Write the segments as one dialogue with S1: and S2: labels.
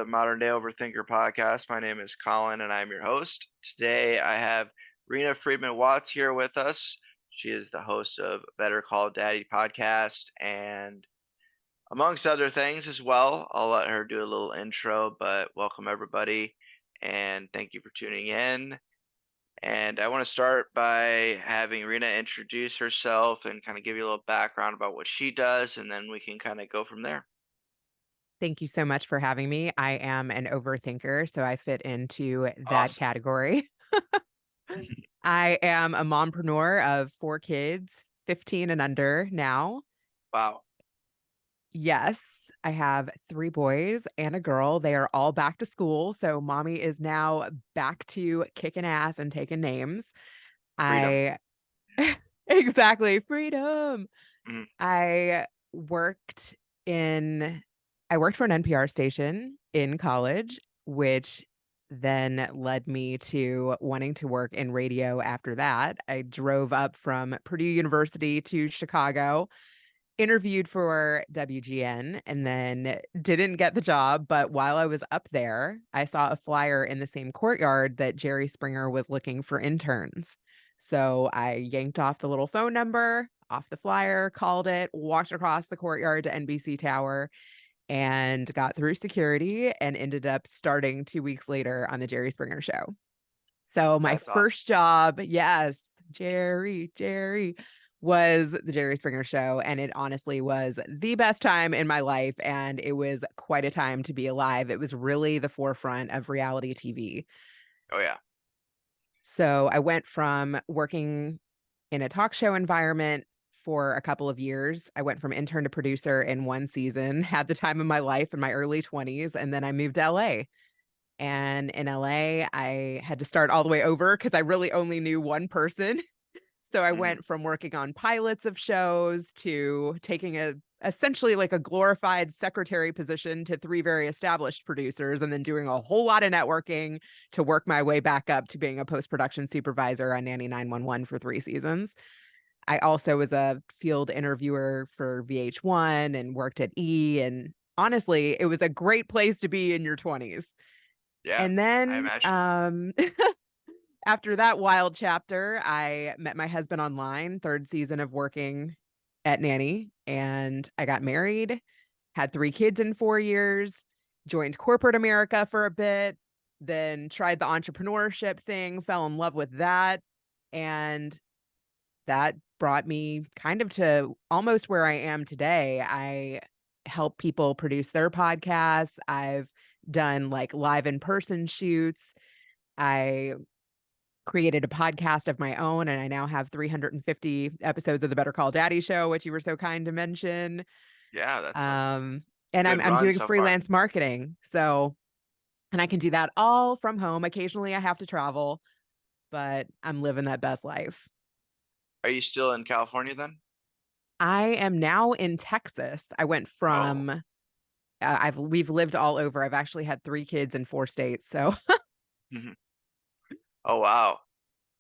S1: Modern Day Overthinker podcast. My name is Colin and I'm your host. Today I have Reena Friedman Watts here with us. She is the host of Better Call Daddy podcast and amongst other things as well. I'll let her do a little intro, but welcome everybody and thank you for tuning in. And I want to start by having Reena introduce herself and kind of give you a little background about what she does, and then we can kind of go from there.
S2: Thank you so much for having me. I am an overthinker, so I fit into that
S1: Awesome.
S2: category. I am a mompreneur of 4 kids, 15 and under now.
S1: Wow.
S2: Yes, I have 3 boys and a girl. They are all back to school, so mommy is now back to kicking ass and taking names.
S1: Freedom.
S2: I exactly, freedom.
S1: Mhm.
S2: I worked in I worked for an NPR station in college, which then led me to wanting to work in radio after that. I drove up from Purdue University to Chicago, interviewed for WGN, and then didn't get the job. But while I was up there, I saw a flyer in the same courtyard that Jerry Springer was looking for interns. So I yanked off the little phone number off the flyer, called it, walked across the courtyard to NBC Tower, and got through security and ended up starting 2 weeks later on the Jerry Springer show. So my
S1: That's awesome.
S2: first job, yes, Jerry, was the Jerry Springer show, and it honestly was the best time in my life, and it was quite a time to be alive. It was really the forefront of reality TV.
S1: Oh, yeah.
S2: So I went from working in a talk show environment for a couple of years. I went from intern to producer in 1 season, had the time of my life in my early 20s, and then I moved to LA. And in LA, I had to start all the way over because I really only knew one person. So I
S1: Mhm.
S2: went from working on pilots of shows to taking a essentially like a glorified secretary position to 3 very established producers and then doing a whole lot of networking to work my way back up to being a post-production supervisor on Nanny 911 for 3 seasons. I also was a field interviewer for VH1 and worked at E, and honestly, it was a great place to be in your 20s.
S1: Yeah,
S2: And
S1: I
S2: then,
S1: imagine.
S2: after that wild chapter, I met my husband online, 3rd season of working at Nanny, and I got married, had 3 kids in 4 years, joined corporate America for a bit, then tried the entrepreneurship thing, fell in love with that, and that brought me kind of to almost where I am today. I help people produce their podcasts. I've done like live in person shoots. I created a podcast of my own, and I now have 350 episodes of the Better Call Daddy show, which you were so kind to mention.
S1: Yeah, that's a
S2: Um, and
S1: good
S2: I'm
S1: run
S2: doing
S1: so far.
S2: freelance marketing. So, and I can do that all from home. Occasionally I have to travel, but I'm living that best life.
S1: Are you still in California then?
S2: I am now in Texas. I went
S1: Oh.
S2: from we've lived all over. I've actually had 3 kids in 4 states, so
S1: Mhm. Oh, wow.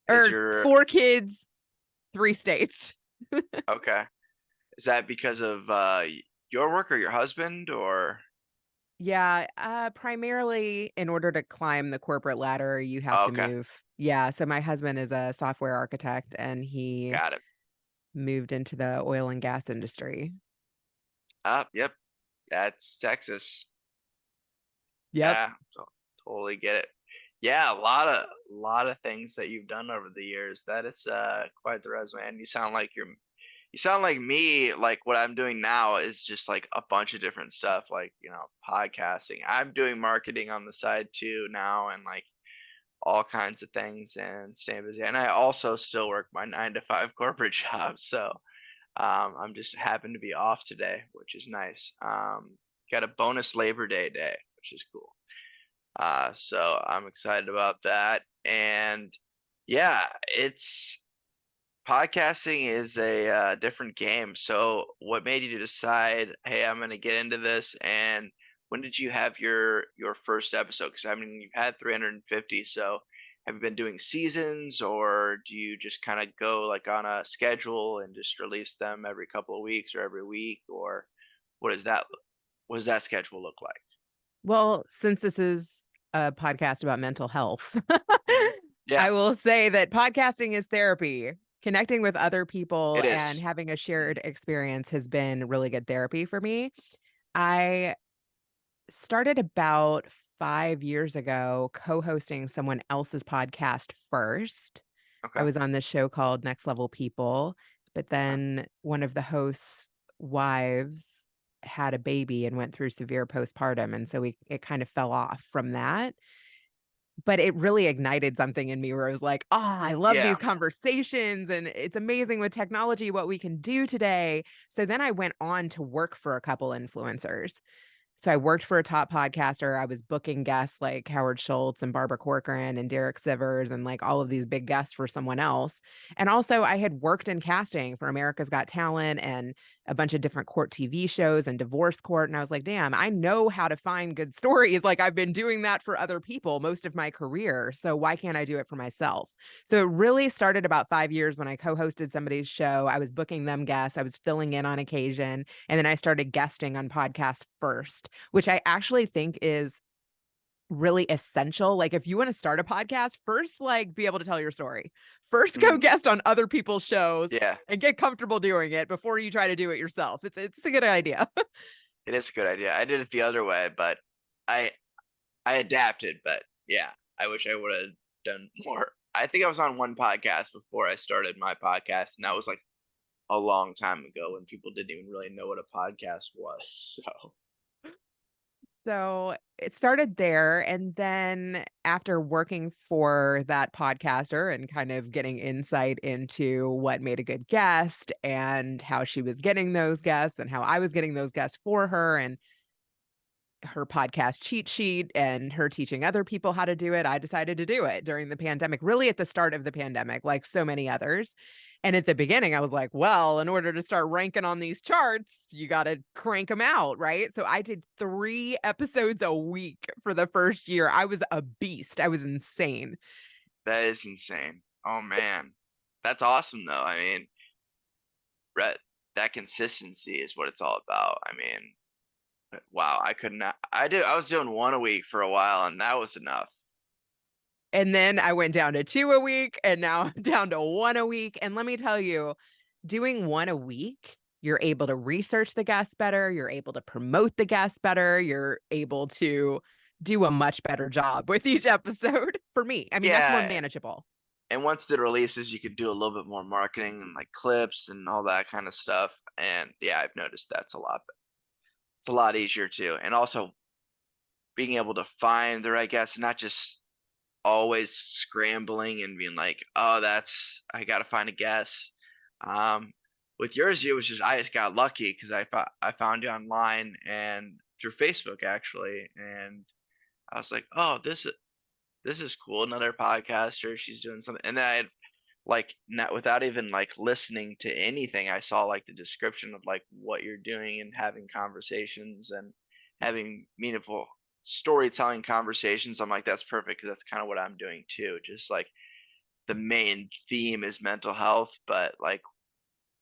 S1: Is
S2: or
S1: your
S2: 4 kids, 3 states.
S1: okay. Is that because of, your work or your husband or
S2: Yeah, primarily in order to climb the corporate ladder, you have
S1: oh,
S2: to
S1: okay.
S2: move. Yeah, so my husband is a software architect, and he
S1: Got it.
S2: moved into the oil and gas industry.
S1: Yep. That's Texas.
S2: Yep.
S1: Yeah, totally get it. Yeah, a lot of things that you've done over the years. That is, quite the resume, and you sound like me, like, what I'm doing now is just, like, a bunch of different stuff, like, podcasting. I'm doing marketing on the side too now and, like, all kinds of things and staying busy, and I also still work my 9 to 5 corporate job, so, I'm just happen to be off today, which is nice. Got a bonus Labor Day, which is cool. So I'm excited about that, and yeah, it's podcasting is a different game. So, what made you decide, "Hey, I'm going to get into this"? And when did you have your first episode? Because I mean, you've had 350. So, have you been doing seasons, or do you just kind of go like on a schedule and just release them every couple of weeks or every week, or what does that what does that schedule look like?
S2: Well, since this is a podcast about mental health,
S1: Yeah,
S2: I will say that podcasting is therapy. Connecting with other people
S1: it
S2: and
S1: is.
S2: having a
S1: Mhm.
S2: shared experience has been really good therapy for me. I started about 5 years ago co-hosting someone else's podcast first. I
S1: Okay,
S2: was on this show called Next Level People, but
S1: okay.
S2: then one of the hosts' wives had a baby and went through severe postpartum, and so we it kind of fell off from that. But it really ignited something in me where I was like, "Ah, I love
S1: Yeah,
S2: these conversations, and it's amazing with technology what we can do today." So then I went on to work for a couple influencers. So I worked for a top podcaster. I was booking guests like Howard Schultz and Barbara Corcoran and Derek Sivers and like all of these big guests for someone else. And also I had worked in casting for America's Got Talent and a bunch of different court TV shows and divorce court. And I was like, damn, I know how to find good stories. Like I've been doing that for other people most of my career. So why can't I do it for myself? So it really started about 5 years when I co-hosted somebody's show. I was booking them guests. I was filling in on occasion. And then I started guesting on podcasts first, which I actually think is really essential. Like, if you want to start a podcast, first, like, be able to tell your story. First, go
S1: mm,
S2: guest on other people's shows
S1: yeah.
S2: and get comfortable doing it before you try to do it yourself. It's a good idea.
S1: It is a good idea. I did it the other way, but I I adapted, but yeah, I wish I would've done more. I think I was on one podcast before I started my podcast, and that was, like, a long time ago when people didn't even really know what a podcast was, so
S2: So it started there. And then after working for that podcaster and kind of getting insight into what made a good guest and how she was getting those guests and how I was getting those guests for her and her podcast cheat sheet and her teaching other people how to do it, I decided to do it during the pandemic, really at the start of the pandemic, like so many others. And at the beginning, I was like, well, in order to start ranking on these charts, you got to crank them out, right? So I did 3 episodes a week for the first year. I was a beast. I was insane.
S1: that is insane. Oh, man. That's awesome, though. I mean, Brett, that consistency is what it's all about. I mean, wow, I could not I was doing 1 a week for a while, and that was enough.
S2: And then I went down to 2 a week, and now I'm down to 1 a week, and let me tell you, doing 1 a week, you're able to research the guests better, you're able to promote the guests better, you're able to do a much better job with each episode for me. I mean, that's more
S1: Yeah,
S2: manageable.
S1: and once the releases, you could do a little bit more marketing and, like, clips and all that kinda stuff, and, yeah, I've noticed that's it's a lot easier too, and also being able to find the right guests, not just always scrambling and being like, "Oh, that's I gotta find a guest." Um, with yours, it was just I just got lucky because I found you online and through Facebook actually, and I was like, "Oh, this is cool. Another podcaster. She's doing something." And then I had like not without even like listening to anything, I saw like the description of like what you're doing and having conversations and having meaningful storytelling conversations. I'm like, that's perfect because that's kind of what I'm doing too. Just like the main theme is mental health, but like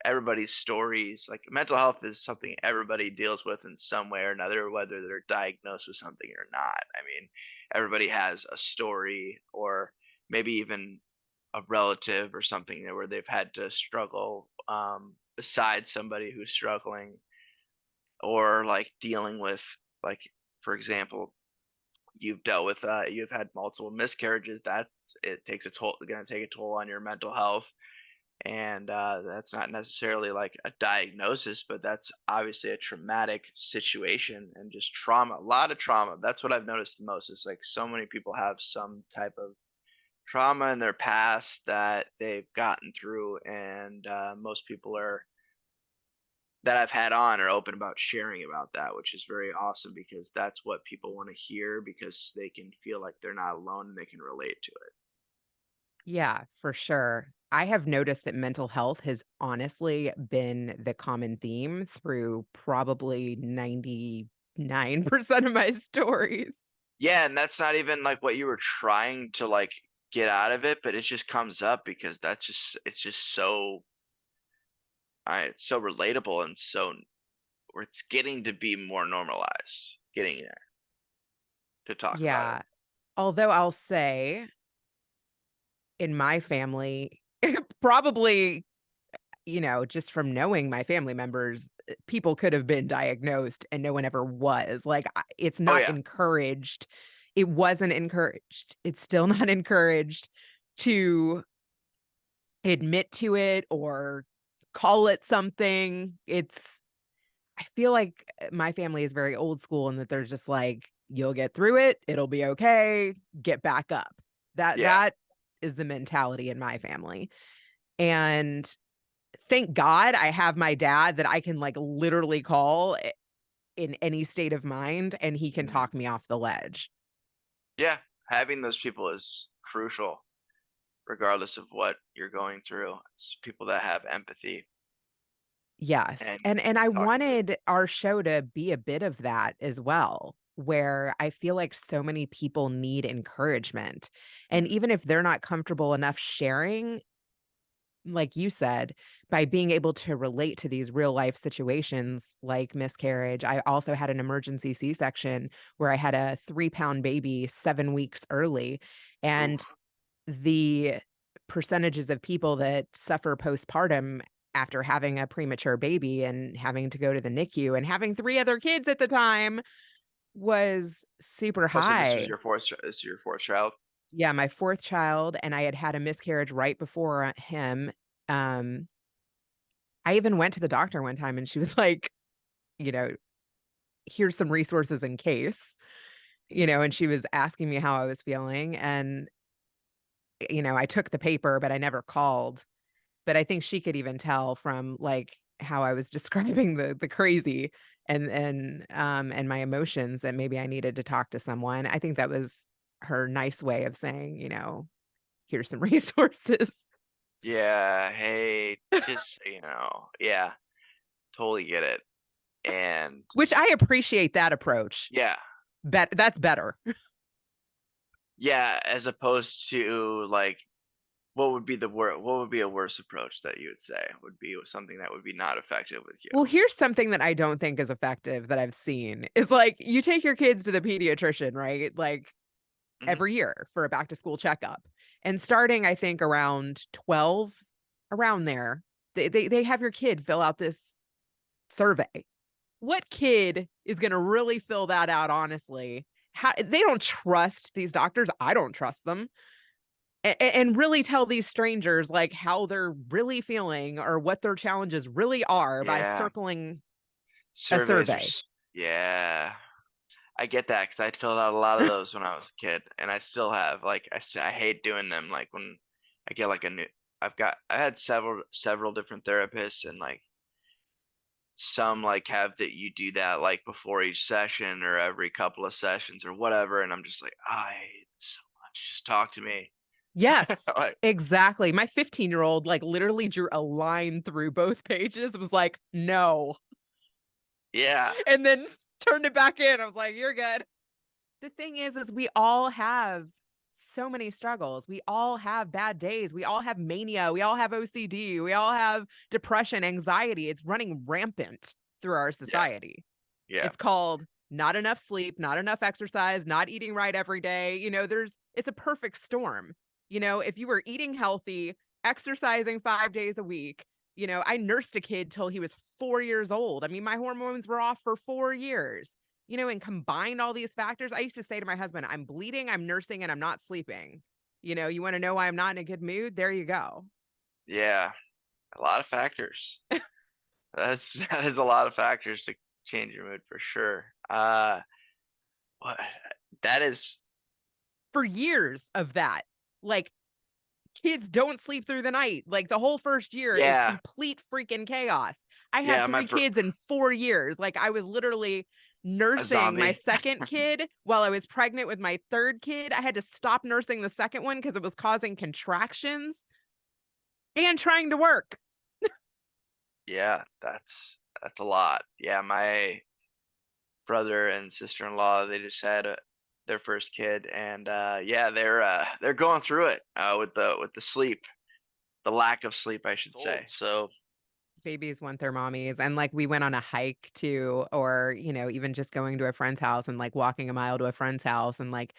S1: everybody's stories, like mental health is something everybody deals with in some way or another, whether they're diagnosed with something or not. I mean, everybody has a story or maybe even a relative or something where they've had to struggle beside somebody who's struggling or like dealing with like for example you've dealt with you've had multiple miscarriages that it takes a toll going to take a toll on your mental health and that's not necessarily like a diagnosis but that's obviously a traumatic situation and just trauma a lot of trauma that's what I've noticed the most is like so many people have some type of trauma in their past that they've gotten through and most people are that I've had on are open about sharing about that which is very awesome because that's what people want to hear because they can feel like they're not alone and they can relate to it.
S2: Yeah, for sure. I have noticed that mental health has honestly been the common theme through probably 99% of my stories.
S1: Yeah, and that's not even like what you were trying to like get out of it but it just comes up because that's just it's just so it's so relatable and so or it's getting to be more normalized getting there. to talk about it.
S2: Yeah. Although I'll say in my family, probably, just from knowing my family members, people could have been diagnosed and no one ever was. Like, it's
S1: Oh,
S2: not
S1: yeah.
S2: encouraged. It wasn't encouraged. It's still not encouraged to admit to it or call it something. I feel like my family is very old school and that they're just like, you'll get through it. It'll be okay. Get back up. That
S1: Yeah.
S2: that is the mentality in my family. And thank God I have my dad that I can like literally call in any state of mind and he can
S1: Mhm.
S2: talk me off the ledge.
S1: Yeah. Having those people is crucial regardless of what you're going through. It's people that have empathy
S2: Yes,
S1: and
S2: and
S1: can
S2: I
S1: talk through it.
S2: wanted our show to be a bit of that as well, where I feel like so many people need encouragement, and
S1: Mhm.
S2: even if they're not comfortable enough sharing, like you said, by being able to relate to these real life situations like miscarriage. I also had an emergency C-section where I had a 3-pound baby 7 weeks early,
S1: Ooh.
S2: and the percentages of people that suffer postpartum after having a premature baby and having to go to the NICU and having 3 other kids at the time was super
S1: Oh, so this was
S2: high.
S1: your 4th this is your 4th child?
S2: Yeah, my 4th child, and I had had a miscarriage right before, him. Um, I even went to the doctor one time and she was like, you know, "Here's some resources in case," and she was asking me how I was feeling, and, I took the paper, but I never called. But I think she could even tell from, like, how I was describing the crazy and my emotions that maybe I needed to talk to someone. I think that was her nice way of saying, "Here's some resources."
S1: Yeah, hey, just so you know. Yeah, totally get it. And
S2: Which I appreciate that approach.
S1: yeah,
S2: That's better.
S1: yeah, as opposed to like what would be a worse approach that you would say would be something that would be not effective with you?
S2: Well, here's something that I don't think is effective that I've seen, is, like, you take your kids to the pediatrician, right? Like,
S1: Mhm.
S2: every year for a back to school checkup. And starting, I think, around 12, around there, they have your kid fill out this survey. What kid is gonna really fill that out honestly? How they don't trust these doctors, I don't trust them, and really tell these strangers, like, how they're really feeling or what their challenges really are by
S1: Yeah,
S2: circling a
S1: surveys are
S2: survey.
S1: yeah. I get that because I filled out a lot of those when I was a kid, and I still have. Like I hate doing them. Like when I get like a new, I had several different therapists, and like some like have that you do that like before each session or every couple of sessions or whatever, and I'm just like, I hate this so much. Just talk to me.
S2: Yes,
S1: Like,
S2: exactly. My 15-year-old, like, literally drew a line through both pages, it was like, "No."
S1: yeah,
S2: And then turned it back in. I was like, "You're good." The thing is we all have so many struggles. We all have bad days. We all have mania. We all have OCD. We all have depression, anxiety. It's running rampant through our
S1: yeah,
S2: society.
S1: yeah,
S2: It's called not enough sleep, not enough exercise, not eating right every day. It's a perfect storm. If you were eating healthy, exercising 5 days a week, I nursed a kid till he was 4 years old. I mean, my hormones were off for 4 years, and combined all these factors. I used to say to my husband, I'm bleeding, I'm nursing, and I'm not sleeping. You want to know why I'm not in a good mood? There you go.
S1: yeah. A lot of factors. That's that is a lot of factors to change your mood for sure. What that is,
S2: For years of that. Like, kids don't sleep through the night. Like, the whole first year is
S1: yeah,
S2: complete freaking chaos. I had
S1: yeah.
S2: 3 kids in 4 years. Like, I was literally
S1: A
S2: nursing my
S1: zombie.
S2: 2nd kid while I was pregnant with my 3rd kid. I had to stop nursing the 2nd one because it was causing contractions and trying to work.
S1: Yeah, that's a lot. Yeah, my brother and sister-in-law, they just had their first kid, and yeah, they're going through it with the sleep, the lack of sleep, I should say.
S2: Oh.
S1: So
S2: Babies want their mommies, and, like, we went on a hike too, or, even just going to a friend's house and, like, walking a mile to a friend's house and, like,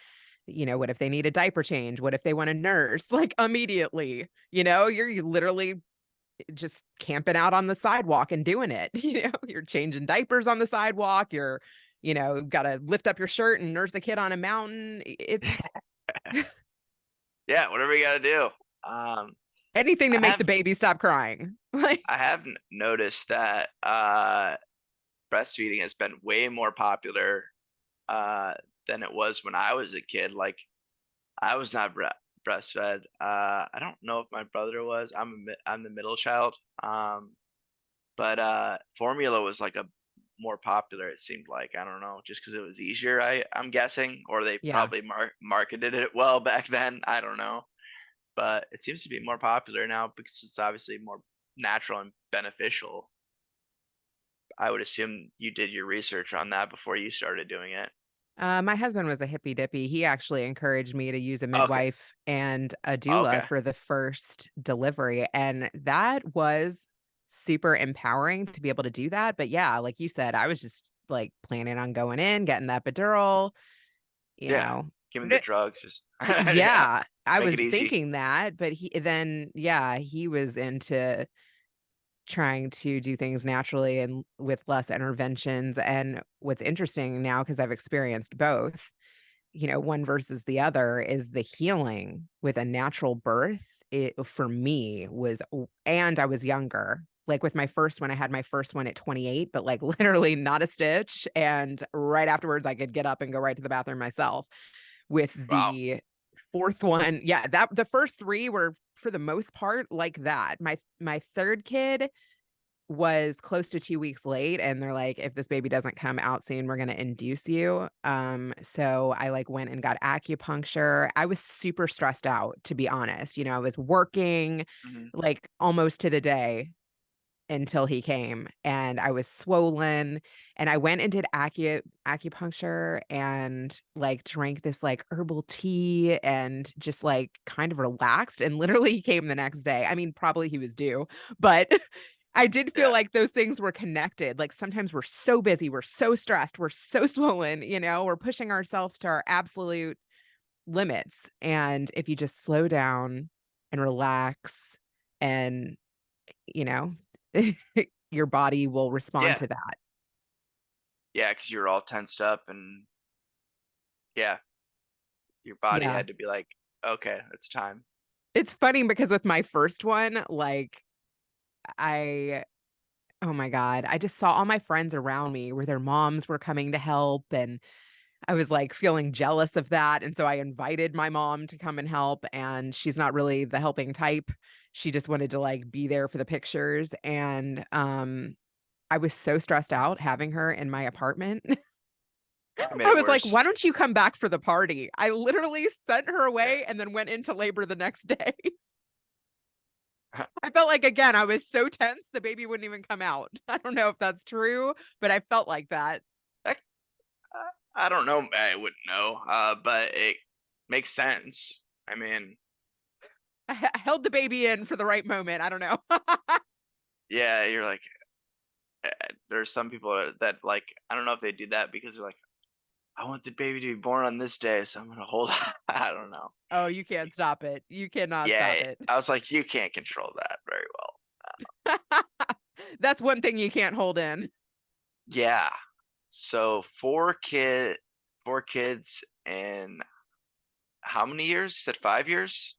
S2: what if they need a diaper change? What if they want a nurse? Like, immediately, you're literally just camping out on the sidewalk and doing it, You're changing diapers on the sidewalk, gotta lift up your shirt and nurse a kid on a mountain. It's
S1: Yeah, whatever you gotta do. Um,
S2: anything to
S1: I
S2: make the
S1: have
S2: baby stop crying. Like,
S1: I have noticed that breastfeeding has been way more popular uh, than it was when I was a kid. Like I was not breastfed. I don't know if my brother was. I'm the middle child. But formula was like a more popular. It seemed like I don't know, just because it was easier. I'm guessing, or they
S2: yeah.
S1: probably marketed it well back then. I don't know, but it seems to be more popular now because it's obviously more natural and beneficial. I would assume you did your research on that before you started doing it.
S2: My husband was a hippy dippy. He actually encouraged me to use a
S1: Okay.
S2: midwife and a doula
S1: Okay.
S2: for the first delivery, and that was super empowering to be able to do that. But yeah, like you said, I was just like planning on going in, getting that epidural, you
S1: Yeah.
S2: know.
S1: Give me the
S2: Th-
S1: drugs. Just yeah.
S2: yeah, I
S1: Make it
S2: was
S1: easy.
S2: thinking that, but he was into trying to do things naturally and with less interventions. And what's interesting now, because I've experienced both, one versus the other, is the healing with a natural birth. It for me was, and I was younger. Like with my first one, I had my first one at 28, but like literally not a stitch. And right afterwards, I could get up and go right to the bathroom myself. With
S1: Wow.
S2: the fourth one, yeah, that the first three were for the most part like that. My third kid was close to 2 weeks late, and they're like, "If this baby doesn't come out soon, we're gonna induce you." So I, like, went and got acupuncture. I was super stressed out, to be honest. I was working,
S1: Mhm.
S2: like, almost to the day until he came, and I was swollen, and I went and did acupuncture and, like, drank this, like, herbal tea and just, like, kind of relaxed, and literally he came the next day. I mean, probably he was due, but I did feel
S1: Yeah.
S2: like those things were connected. Like, sometimes we're so busy, we're so stressed, we're so swollen, we're pushing ourselves to our absolute limits, and if you just slow down and relax and you know, your body will respond
S1: Yeah.
S2: to that.
S1: Yeah. Because you're all tensed up, and yeah, your body
S2: Yeah.
S1: had to be like, okay, it's time.
S2: It's funny because with my first one, like, I oh my god, I just saw all my friends around me where their moms were coming to help, and I was, like, feeling jealous of that, and so I invited my mom to come and help, and she's not really the helping type. She just wanted to, like, be there for the pictures, and, I was so stressed out having her in my apartment.
S1: You made
S2: I
S1: it
S2: was like,
S1: worse.
S2: "Why don't you come back for the party?" I literally sent her
S1: Yeah.
S2: away and then went into labor the next day. I felt like, again, I was so tense, the baby wouldn't even come out. I don't know if that's true, but I felt like that.
S1: That I don't know. I wouldn't know, but it makes sense. I mean,
S2: I held the baby in for the right moment, I don't know.
S1: yeah, you're like, there's some people that like, I don't know if they do that because they're like, I want the baby to be born on this day, so I'm gonna hold. I don't know.
S2: Oh, you can't stop it. You cannot stop
S1: Yeah,
S2: it.
S1: I was like, you can't control that very well.
S2: That's one thing you can't hold in.
S1: Yeah. So four kids, and how many years? You said 5 years?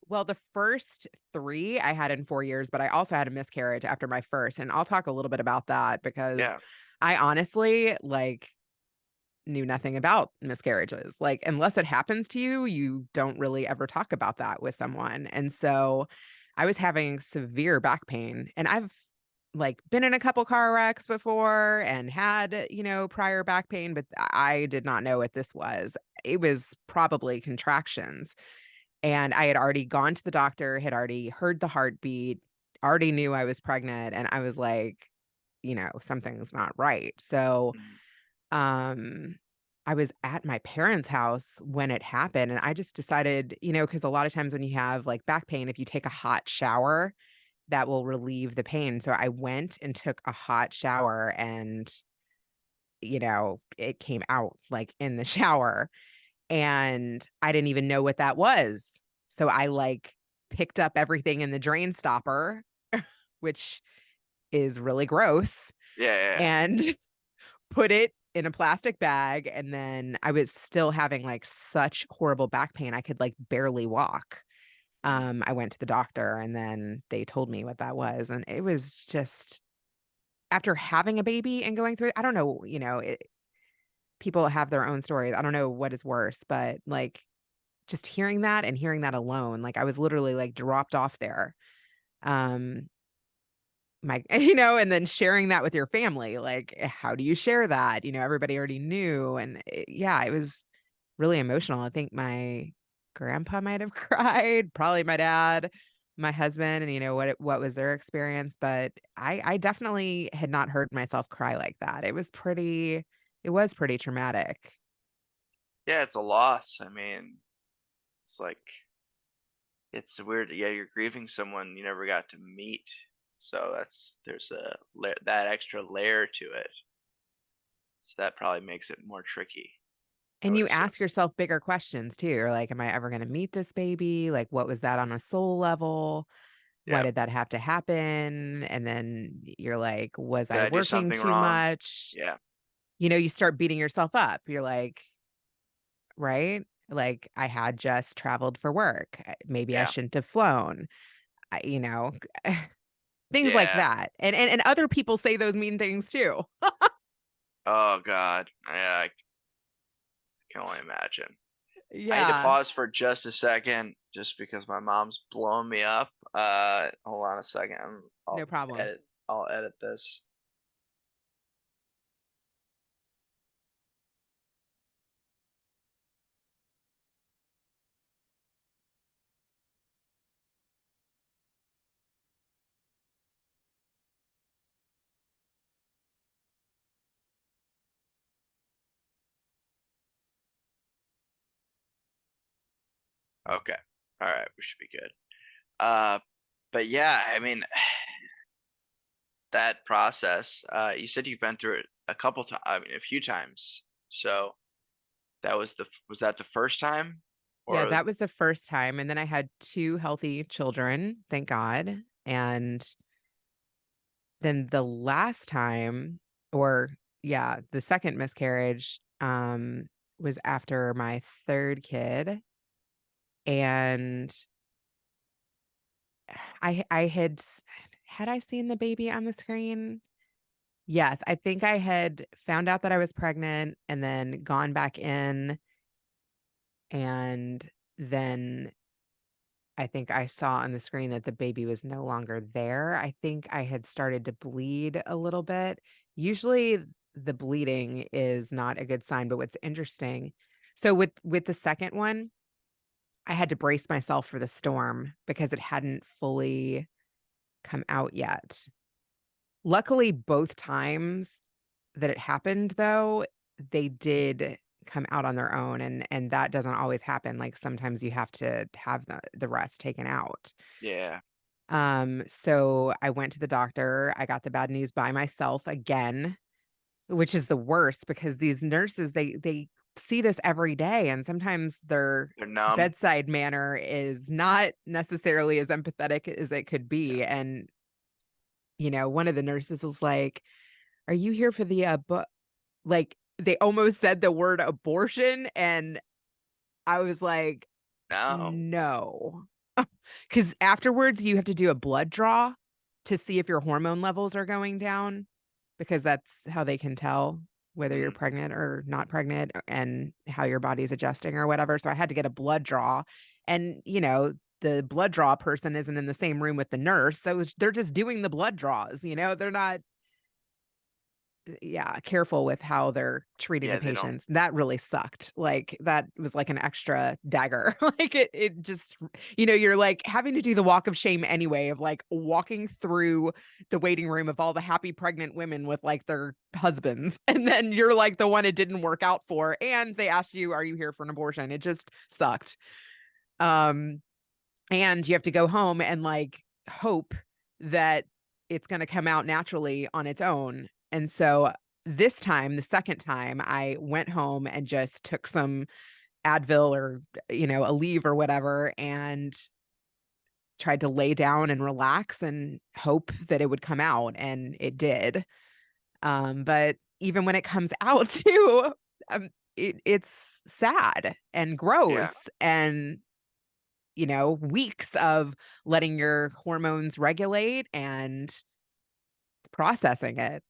S2: Well, the first 3 I had in 4 years, but I also had a miscarriage after my first, and I'll talk a little bit about that because
S1: Yeah.
S2: I honestly, like, knew nothing about miscarriages. Like, unless it happens to you, you don't really ever talk about that with someone. And so I was having severe back pain, and I've like been in a couple car wrecks before and had, prior back pain, but I did not know what this was. It was probably contractions. And I had already gone to the doctor, had already heard the heartbeat, already knew I was pregnant. And I was like, something's not right. So
S1: Mhm.
S2: um, I was at my parents' house when it happened, and I just decided, because a lot of times when you have, like, back pain, if you take a hot shower, that will relieve the pain. So I went and took a hot shower and, it came out like in the shower and I didn't even know what that was. So I like picked up everything in the drain stopper, which is really gross,
S1: Yeah, yeah,
S2: and put it in a plastic bag. And then I was still having like such horrible back pain. I could like barely walk.
S1: yeah. Mm.
S2: I went to the doctor and then they told me what that was. And it was just after having a baby and going through, I don't know, people have their own stories. I don't know what is worse, but like just hearing that and hearing that alone, like I was literally like dropped off there. Um, and then sharing that with your family, like, how do you share that? Everybody already knew. And yeah, it was really emotional. I think my grandpa might have cried, probably my dad, my husband, and what was their experience. But I definitely had not heard myself cry like that. It was pretty traumatic.
S1: Yeah, it's a loss. I mean, it's like it's weird. Yeah, you're grieving someone you never got to meet. So there's that extra layer to it. So that probably makes it more tricky, I
S2: And
S1: would
S2: you
S1: assume.
S2: ask yourself bigger questions too. You're like, am I ever going to meet this baby? Like, what was that on a soul level? Why
S1: Yeah.
S2: did that have to happen? And then you're like, was
S1: Did
S2: I
S1: I do
S2: working
S1: something
S2: too
S1: wrong?
S2: much?
S1: Yeah.
S2: You start beating yourself up. You're like, right? Like, I had just traveled for work. Maybe I
S1: Yeah.
S2: shouldn't have flown. I, you know, things like
S1: Yeah.
S2: that. And other people say those mean things too.
S1: Oh god. Yeah, I can only imagine. I need to
S2: Yeah,
S1: pause for just a second, just because my mom's blowing me up. Hold on a second.
S2: no problem.
S1: I'll edit this. Okay. All right, we should be good. Uh, but yeah, I mean, that process, you said you've been through it a couple times, I mean, a few times. So was that the first time?
S2: Yeah,
S1: Or
S2: that was the first time, and then I had 2 healthy children, thank God, and then the last time or yeah, the second miscarriage, was after my 3rd kid, and I had I seen the baby on the screen? Yes, I think I had found out that I was pregnant and then gone back in, and then I think I saw on the screen that the baby was no longer there. I think I had started to bleed a little bit. Usually the bleeding is not a good sign, but what's interesting, so with the second one, I had to brace myself for the storm because it hadn't fully come out yet. Luckily, both times that it happened though, they did come out on their own, and that doesn't always happen. Like sometimes you have to have the rest taken out.
S1: yeah,
S2: So I went to the doctor. I got the bad news by myself again, which is the worst because these nurses, they see this every day and sometimes their
S1: they're numb.
S2: bedside manner is not necessarily as empathetic as it could
S1: Yeah.
S2: be. And one of the nurses was like, "Are you here for the like they almost said the word abortion and I was like,
S1: No.
S2: "No." 'Cause afterwards, you have to do a blood draw to see if your hormone levels are going down, because that's how they can tell whether you're
S1: Mhm.
S2: pregnant or not pregnant and how your body's adjusting or whatever, so I had to get a blood draw, and, the blood draw person isn't in the same room with the nurse, so they're just doing the blood draws, they're not yeah, careful with how they're treating the
S1: Yeah, they don't.
S2: patients. That really sucked. Like, that was like an extra dagger. Like, it just you're, like, having to do the walk of shame anyway of, like, walking through the waiting room of all the happy pregnant women with, like, their husbands, and then you're, like, the one it didn't work out for, and they asked you, "Are you here for an abortion?" It just sucked. Um, and you have to go home and, like, hope that it's going to come out naturally on its own. And so this time, the second time, I went home and just took some Advil or, a leave or whatever, and tried to lay down and relax and hope that it would come out. And it did. But even when it comes out too, it's sad and
S1: Yeah.
S2: gross, and weeks of letting your hormones regulate and processing it.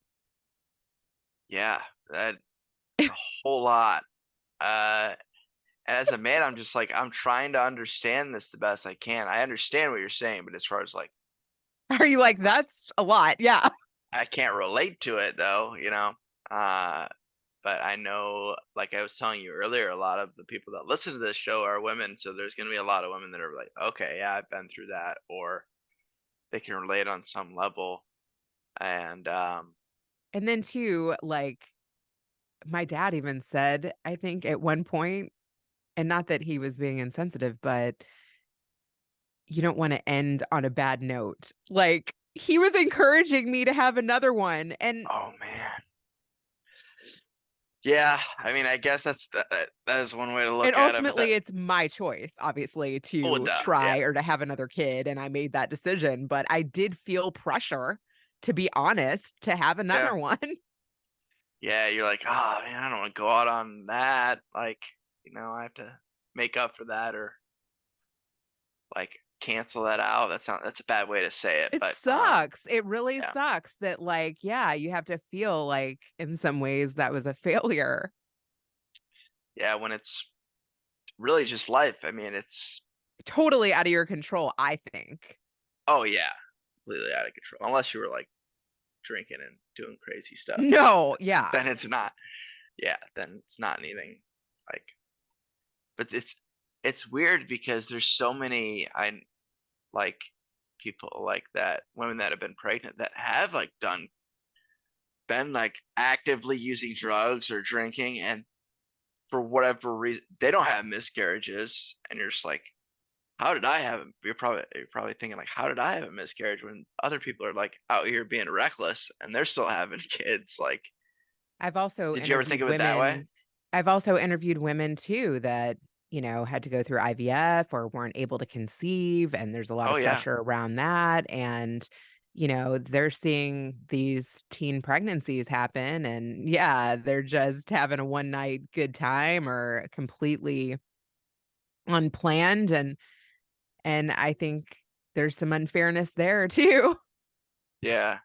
S1: Yeah. That's a whole lot. Uh, and as a man, I'm just like, I'm trying to understand this the best I can. I understand what you're saying, but as far as like,
S2: Are you like, that's a lot? Yeah.
S1: I can't relate to it though, you know? Uh, but I know, like I was telling you earlier, a lot of the people that listen to this show are women. So there's going to be a lot of women that are like, okay, yeah, I've been through that, or they can relate on some level. And
S2: And then too, like my dad even said, I think at one point, and not that he was being insensitive, but you don't want to end on a bad note. Like he was encouraging me to have another one. And
S1: oh man, yeah, I mean, I guess that is one way to
S2: and
S1: look at it. But that,
S2: ultimately it's my choice, obviously,
S1: oh,
S2: to
S1: duh,
S2: try
S1: yeah,
S2: or to have another kid. And I made that decision, but I did feel pressure, to be honest, to have
S1: yeah,
S2: another one.
S1: yeah. You're like, oh man, I don't want to go out on that. Like, I have to make up for that, or like cancel that out. That's a bad way to say it,
S2: It
S1: but
S2: sucks. It really
S1: yeah,
S2: sucks that, like, yeah, you have to feel like in some ways that was a failure.
S1: yeah. When it's really just life. I mean, it's
S2: Totally out of your control, I think.
S1: oh yeah, completely out of control. Unless you were like drinking and doing crazy stuff,
S2: No, yeah.
S1: then it's not. Yeah, then it's not anything like. But it's weird because there's so many like people like that, women that have been pregnant that have like been like actively using drugs or drinking, and for whatever reason they don't have miscarriages, and you're just like, how did I have? You're probably thinking like, how did I have a miscarriage when other people are like out here being reckless and they're still having kids? Like,
S2: I've also
S1: did you ever think
S2: interviewed
S1: of it that way?
S2: women I've also interviewed women too that, had to go through IVF or weren't able to conceive, and there's a lot
S1: Oh
S2: of
S1: yeah,
S2: pressure around that, and, they're seeing these teen pregnancies happen, and yeah, they're just having a one night good time or completely unplanned, and I think there's some unfairness there too.
S1: yeah,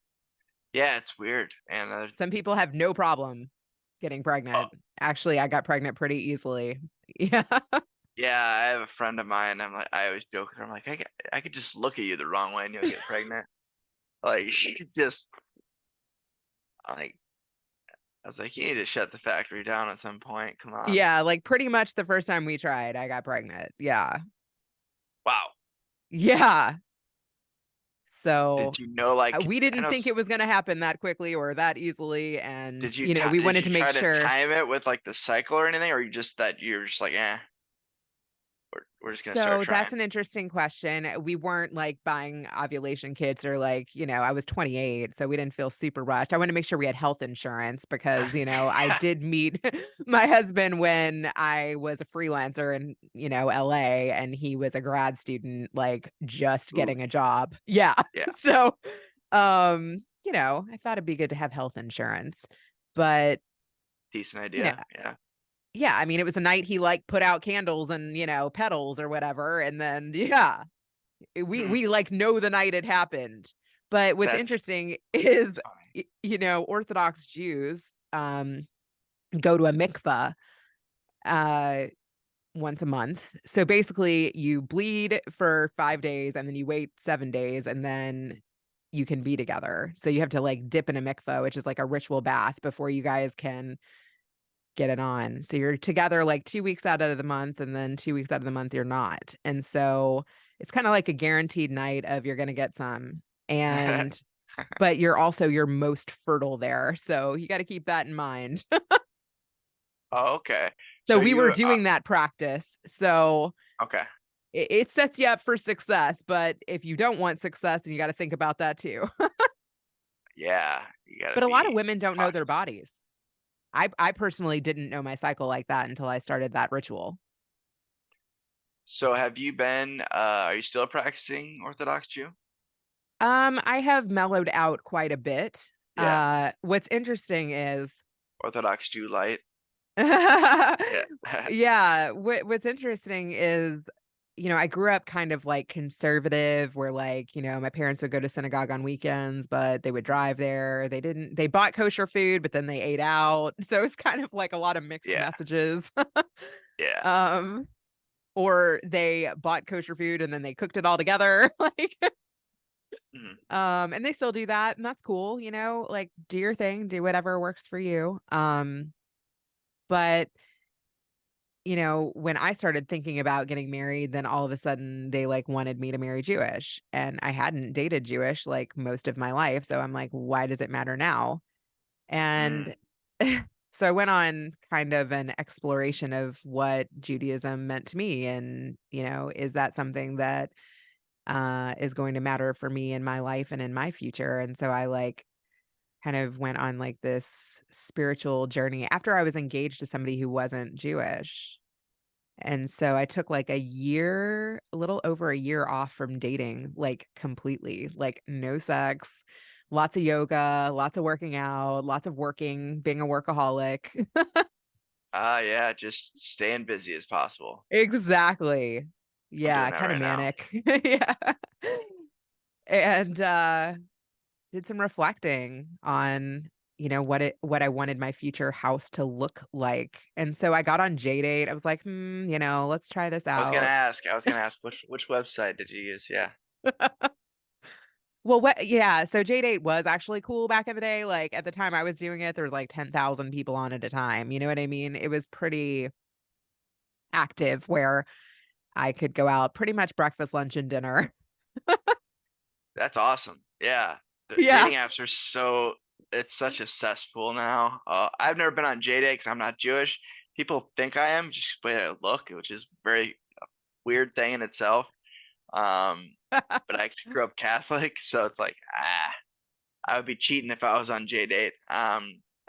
S1: yeah. It's weird, and
S2: Some people have no problem getting
S1: oh,
S2: pregnant. Actually, I got pregnant pretty easily. Yeah.
S1: yeah. I have a friend of mine. I always joke with her. I'm like, I could just look at you the wrong way and you'll get pregnant. Like, she could just like. I was like, you need to shut the factory down at some point. Come on.
S2: Yeah, like, pretty much the first time we tried, I got pregnant. Yeah.
S1: Wow.
S2: Yeah. So,
S1: Did you know? Like,
S2: we
S1: I
S2: didn't
S1: know.
S2: think it was gonna happen that quickly or that easily, and, we
S1: Did
S2: wanted
S1: you
S2: to make
S1: try to
S2: sure.
S1: time it with like the cycle or anything, or you just that you're just like, eh, we're just gonna start
S2: So
S1: trying.
S2: that's an interesting question. We weren't like buying ovulation kits or like, I was 28, so we didn't feel super rushed. I wanted to make sure we had health insurance because, I
S1: Yeah.
S2: did meet my husband when I was a freelancer in, LA, and he was a grad student, like just
S1: Ooh,
S2: getting a job. Yeah.
S1: yeah,
S2: So, I thought it'd be good to have health insurance. But,
S1: decent
S2: you know,
S1: idea. Yeah.
S2: yeah, I mean, it was a night he like put out candles and, petals or whatever. And then, yeah,
S1: Hmm.
S2: we like know the night it happened. But what's
S1: That's
S2: interesting is,
S1: funny.
S2: Orthodox Jews go to a mikvah uh once a month. So basically you bleed for 5 days and then you wait 7 days and then you can be together. So you have to like dip in a mikvah, which is like a ritual bath before you guys can get it on. So you're together like 2 weeks out of the month, and then 2 weeks out of the month you're not. And so it's kinda like a guaranteed night of you're gonna get some. And but you're also your most fertile there. So you gotta keep that in mind.
S1: Oh, okay.
S2: So
S1: So
S2: we were
S1: you
S2: doing that practice. So
S1: okay?
S2: it sets you up for success, but if you don't want success, then you gotta think about that too.
S1: Yeah, you gotta
S2: But a lot of
S1: be
S2: women don't know their
S1: cautious.
S2: bodies. I personally didn't know my cycle like that until I started that ritual.
S1: So have you been, are you still practicing Orthodox Jew?
S2: I have mellowed out quite a bit.
S1: Yeah,
S2: What's interesting is
S1: Orthodox Jew light. Yeah.
S2: yeah, what's interesting is, I grew up kind of like conservative where like, my parents would go to synagogue on weekends, but they would drive there. They bought kosher food, but then they ate out. So it's kind of like a lot of mixed
S1: Yeah,
S2: messages.
S1: yeah.
S2: um, or they bought kosher food and then they cooked it all together. Like,
S1: Mhm,
S2: and they still do that, and that's cool, like do your thing, do whatever works for you. But when I started thinking about getting married, then all of a sudden they like wanted me to marry Jewish. And I hadn't dated Jewish like most of my life. So I'm like, why does it matter now?
S1: mm.
S2: And so I went on kind of an exploration of what Judaism meant to me. And, is that something that is going to matter for me in my life and in my future? And so I like kind of went on like this spiritual journey after I was engaged to somebody who wasn't Jewish. And so I took like a little over a year off from dating, like completely, like no sex, lots of yoga, lots of working out, lots of working, being a workaholic.
S1: Ah, yeah, just staying busy as possible.
S2: Exactly.
S1: I'm doing
S2: Yeah,
S1: that
S2: kind of
S1: right now.
S2: manic. Yeah. And did some reflecting on, what I wanted my future house to look like. And so I got on JDate. I was like, let's try this out.
S1: I was gonna ask which website did you use? Yeah.
S2: Well, what yeah, so JDate was actually cool back in the day. Like at the time I was doing it, there was like 10,000 people on at a time. You know what I mean? It was pretty active where I could go out pretty much breakfast, lunch, and dinner.
S1: That's awesome. Yeah. The
S2: Yeah.
S1: dating apps are so it's such a cesspool now. I've never been on JDate because 'cause I'm not Jewish. People think I am just the way I look, which is very weird thing in itself. Um, but I actually grew up Catholic, so it's like, I would be cheating if I was on JDate.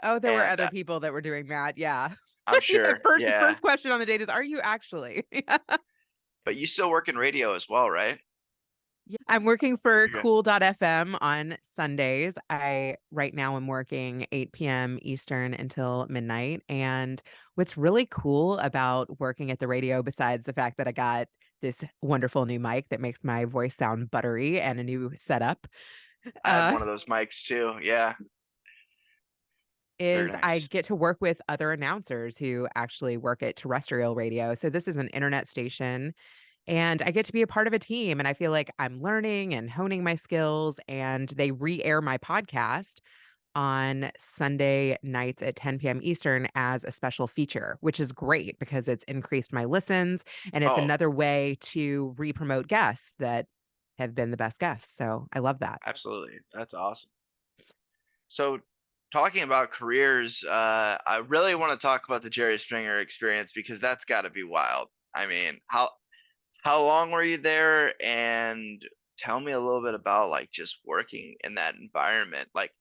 S2: Oh, there were
S1: And
S2: other people that were doing that. Yeah.
S1: I'm
S2: Yeah,
S1: sure,
S2: first
S1: yeah.
S2: question on the date is, "Are you actually?" Yeah.
S1: But you still work in radio as well, right?
S2: Yeah. I'm working for
S1: Yeah.
S2: cool.fm on Sundays. I right now I'm working 8 PM Eastern until midnight, and what's really cool about working at the radio, besides the fact that I got this wonderful new mic that makes my voice sound buttery and a new setup,
S1: I have
S2: uh,
S1: one of those mics too. Yeah, they're
S2: is I
S1: nice.
S2: get to work with other announcers who actually work at terrestrial radio. So this is an internet station, and I get to be a part of a team, and I feel like I'm learning and honing my skills, and they re-air my podcast on Sunday nights at 10 PM Eastern as a special feature, which is great because it's increased my listens, and it's
S1: Oh,
S2: another way to re-promote guests that have been the best guests. So I love that.
S1: absolutely. That's awesome. So, talking about careers, I really want to talk about the Jerry Springer experience because that's got to be wild. I mean, how long were you there? And tell me a little bit about like just working in that environment, like,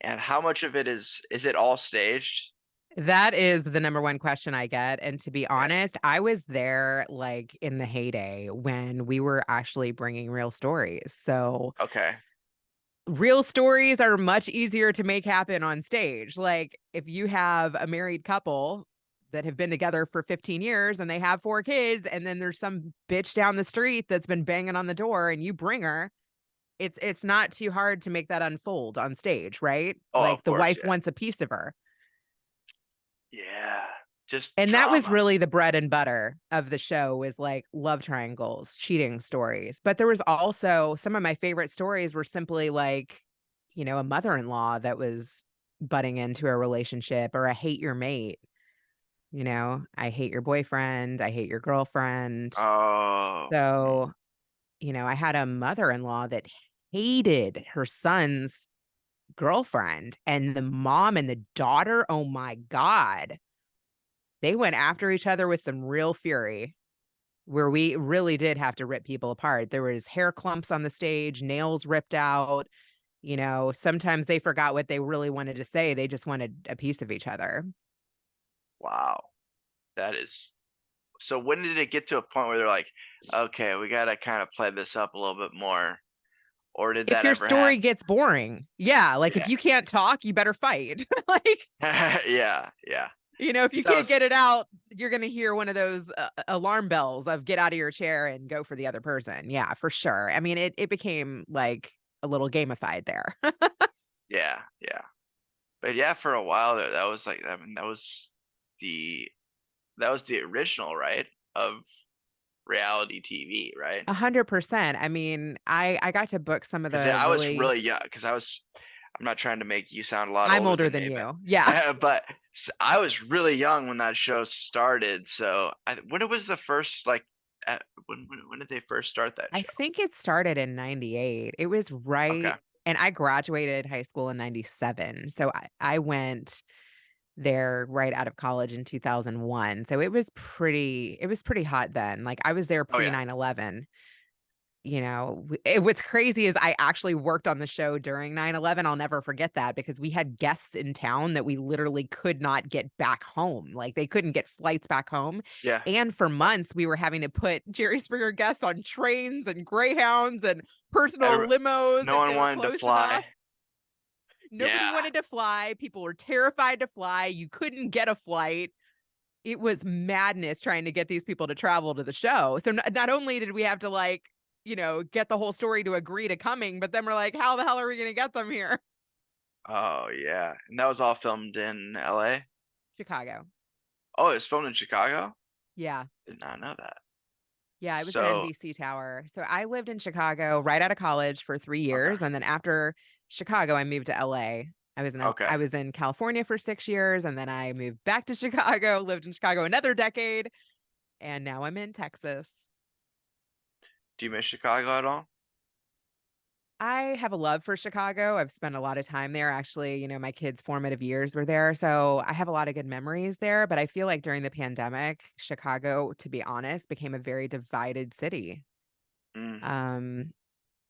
S1: and how much of it is it all staged?
S2: That is the number one question I get, and to be
S1: Okay,
S2: honest, I was there, like, in the heyday when we were actually bringing real stories. So
S1: okay.
S2: real stories are much easier to make happen on stage. Like, if you have a married couple that have been together for 15 years and they have 4 kids, and then there's some bitch down the street that's been banging on the door and you bring her, it's not too hard to make that unfold on stage, right?
S1: Oh, of
S2: Like, the
S1: course,
S2: wife
S1: yeah,
S2: wants a piece of her.
S1: yeah. Just
S2: And that was
S1: drama.
S2: really the bread and butter of the show was, like, love triangles, cheating stories, but there was also some of my favorite stories were simply, like, a mother-in-law that was butting into a relationship or a hate your mate, "I hate your boyfriend, I hate your girlfriend."
S1: Oh, mm.
S2: So, I had a mother-in-law that hated her son's girlfriend, and the mom and the daughter, oh my god, they went after each other with some real fury. where we really did have to rip people apart. There was hair clumps on the stage, nails ripped out. Sometimes they forgot what they really wanted to say. They just wanted a piece of each other.
S1: Wow. That is so when did it get to a point where they're like, "Okay, we gotta kinda play this up a little bit more," or did
S2: If
S1: that
S2: your
S1: ever
S2: story
S1: happen?
S2: gets boring, yeah, like if
S1: Yeah.
S2: you can't talk, you better fight. Like,
S1: Yeah, yeah.
S2: if
S1: 'Cause
S2: you
S1: that
S2: can't
S1: was
S2: get it out, you're going to hear one of those alarm bells of get out of your chair and go for the other person. Yeah, for sure. I mean, it became like a little gamified there.
S1: yeah, yeah. But yeah, for a while there, that was like I mean, the that was the original, right, of reality TV, right?
S2: 100%. I mean, I got to book some of
S1: 'Cause
S2: the
S1: I was
S2: really
S1: really young. Because I'm not trying to make you sound a lot
S2: I'm
S1: older
S2: older
S1: than
S2: than
S1: me, but
S2: you. Yeah.
S1: but I was really young when that show started, so when it was the first, like, when did they first start that
S2: I
S1: show?
S2: think it started in 98. It was
S1: Okay,
S2: right and I graduated high school in 97. So I went there right out of college in 2001. So it was pretty hot then. Like I was there
S1: oh,
S2: pre
S1: yeah,
S2: 9/11. What's crazy is I actually worked on the show during 9/11. I'll never forget that because we had guests in town that we literally could not get back home. Like they couldn't get flights back home.
S1: yeah,
S2: And for
S1: yeah.
S2: months, we were having to put Jerry Springer guests on trains and Greyhounds and personal
S1: Every
S2: limos
S1: No
S2: if
S1: one
S2: they were
S1: wanted to
S2: close enough.
S1: fly.
S2: Nobody
S1: Yeah,
S2: wanted to fly. People were terrified to fly. You couldn't get a flight. It was madness trying to get these people to travel to the show. So not only did we have to like, get the whole story to agree to coming, but then we're like, how the hell are we going to get them here?
S1: oh, yeah, and that was all filmed in LA?
S2: Chicago.
S1: Oh, it was filmed in Chicago?
S2: Yeah.
S1: Did not know that.
S2: Yeah, it was an
S1: So
S2: NBC tower. So I lived in Chicago right out of college for 3
S1: okay,
S2: years and then after Chicago I moved to LA.
S1: okay.
S2: I was in California for 6 years and then I moved back to Chicago, lived in Chicago another decade, and now I'm in Texas.
S1: Do you miss Chicago at all?
S2: I have a love for Chicago. I've spent a lot of time there. Actually, my kids' formative years were there. So I have a lot of good memories there. But I feel like during the pandemic, Chicago, to be honest, became a very divided city.
S1: Mm,
S2: Um,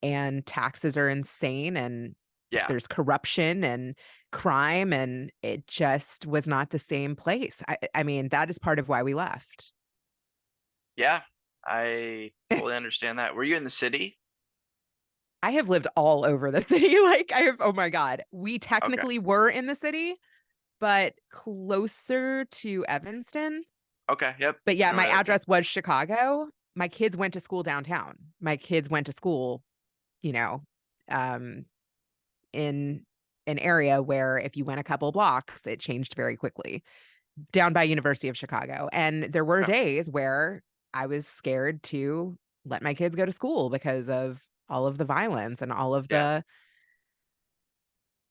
S2: and taxes are insane and
S1: yeah,
S2: there's corruption and crime, and it just was not the same place. I mean, that is part of why we left.
S1: yeah, I totally understand that. Were you in the city?
S2: I have lived all over the city. Like, oh my God, we
S1: Okay,
S2: technically were in the city but closer to Evanston.
S1: okay, yep,
S2: But
S1: I
S2: yeah,
S1: know where
S2: my
S1: that is, yep.
S2: address was Chicago. My kids went to school downtown. My kids went to school, you know, um, in an area where if you went a couple blocks, it changed very quickly. Down by University of Chicago. And there were
S1: Okay,
S2: days where I was scared to let my kids go to school because of all of the violence and all of
S1: yeah.
S2: the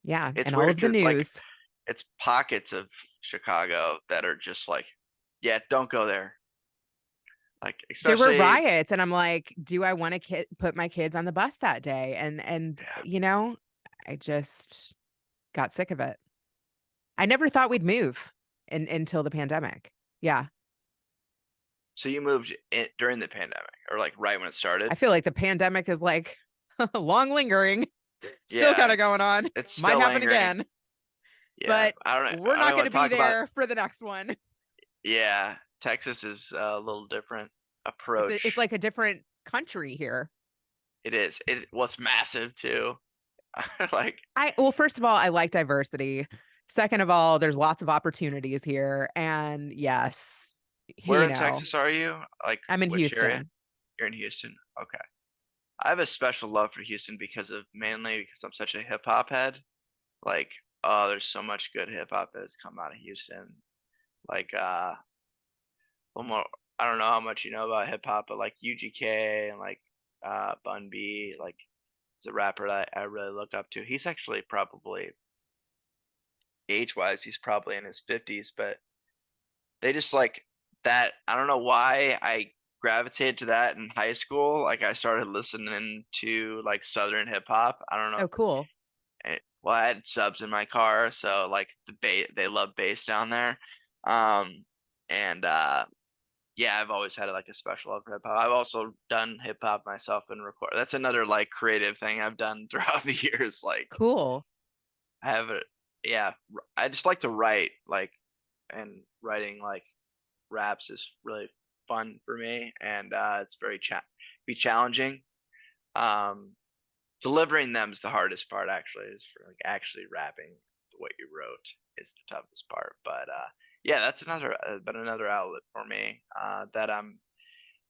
S2: yeah,
S1: It's
S2: and all
S1: weird
S2: of the
S1: because it's like
S2: news.
S1: it's pockets of Chicago that are just like, "Yeah, don't go there." Like,
S2: There were
S1: especially
S2: riots, and I'm like, "Do I wanna put my kids on the bus that day?"
S1: yeah.
S2: I just got sick of it. I never thought we'd move until the pandemic. Yeah.
S1: So you moved in during the pandemic or, like, right when it
S2: I
S1: started?
S2: feel like the pandemic is, like, long lingering, still
S1: Yeah,
S2: kinda going on.
S1: it's
S2: Might
S1: still
S2: happen
S1: lingering.
S2: again,
S1: Yeah,
S2: but we're
S1: I don't
S2: not
S1: even wanna
S2: gonna be
S1: talk about
S2: there for the next one.
S1: yeah, Texas is a little different
S2: It's
S1: approach.
S2: like a different country here.
S1: It is. Well, it's massive too. Like,
S2: Well, first of all, I like diversity. Second of all, there's lots of opportunities here, and yes,
S1: where in Texas are you? Like,
S2: I'm in
S1: which area?
S2: Houston.
S1: You're in Houston? Okay. I have a special love for Houston mainly because I'm such a hip hop head. Like, oh, there's so much good hip hop that has come out of Houston. Like, one more. I don't know how much you know about hip hop, but like UGK and like Bun B, like is a rapper that I really look up to. He's actually probably age wise, he's probably in his 50s, but they just like that. I don't know why I gravitated to that in high school. Like I started listening to like Southern hip hop. I don't know.
S2: Oh, cool.
S1: Well, I had subs in my car, so like they love bass down there. Um, and yeah, I've always had like a special love for hip hop. I've also done hip hop myself and record. That's another like creative thing I've done throughout the years. Like
S2: Cool.
S1: I have it, yeah. I just like to write, like, and writing like raps is really fun for me, and it's very be challenging. Um, Delivering them is the hardest part. Actually, is for like actually rapping what you wrote is the toughest part. But yeah, that's another been another outlet for me. That I'm.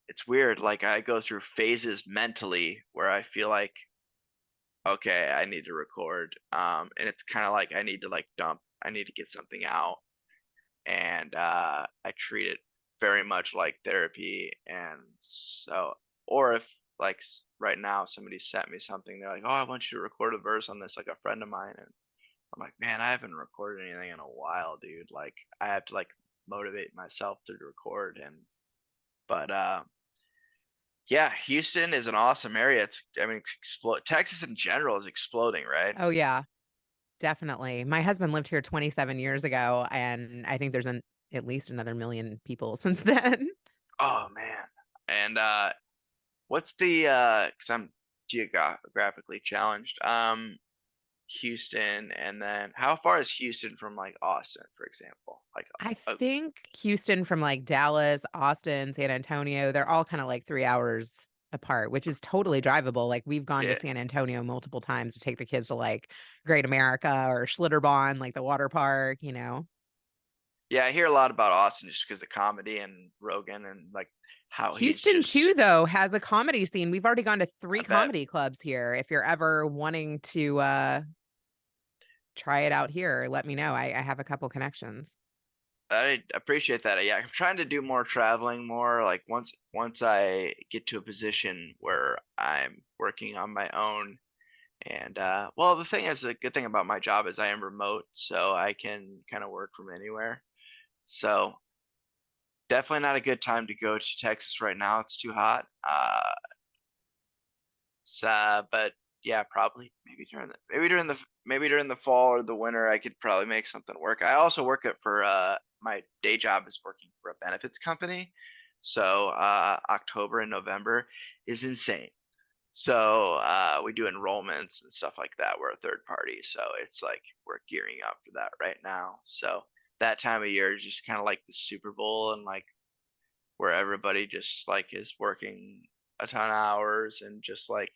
S1: It's weird. Like I go through phases mentally where I feel like okay, I need to record. And it's kind of like I need to like dump. I need to get something out, and I treat it very much like therapy. And so, or if like right now somebody sent me something, they're like, "Oh, I want you to record a verse on this," like a friend of mine, and I'm like, "Man, I haven't recorded anything in a while, dude. Like, I have to like motivate myself to record." And but yeah, Houston is an awesome area. It's I mean, it's Texas in general is exploding, right?
S2: Oh, yeah, definitely. My husband lived here 27 years ago, and I think there's at least another million people since then.
S1: Oh man. And what's the cuz I'm geographically challenged. Houston, and then how far is Houston from like Austin, for example? Like
S2: I
S1: uh,
S2: think Houston from, like, Dallas, Austin, San Antonio, they're all kinda, like, 3 hours apart, which is totally drivable. Like, we've gone to
S1: yeah.
S2: San Antonio multiple times to take the kids to, like, Great America or Schlitterbahn, like, the water park, you know?
S1: Yeah, I hear a lot about Austin just because of comedy and Rogan and like how he's
S2: Houston too,
S1: just
S2: though, has a comedy scene. We've already gone to
S1: I
S2: 3
S1: bet
S2: comedy clubs here. If you're ever wanting to, try it out here, let me know. I have a couple connections.
S1: I appreciate that. Yeah, I'm trying to do more traveling more. Like once I get to a position where I'm working on my own. And well, the thing is, the good thing about my job is I am remote, so I can kind of work from anywhere. So definitely not a good time to go to Texas right now. It's too hot. But yeah, probably maybe during the fall or the winter, I could probably make something work. I also work at for my day job is working for a benefits company, so October and November is insane. So we do enrollments and stuff like that. We're a third party, so it's like we're gearing up for that right now. So that time of year is just kind of like the Super Bowl, and like where everybody just like is working a ton of hours, and just like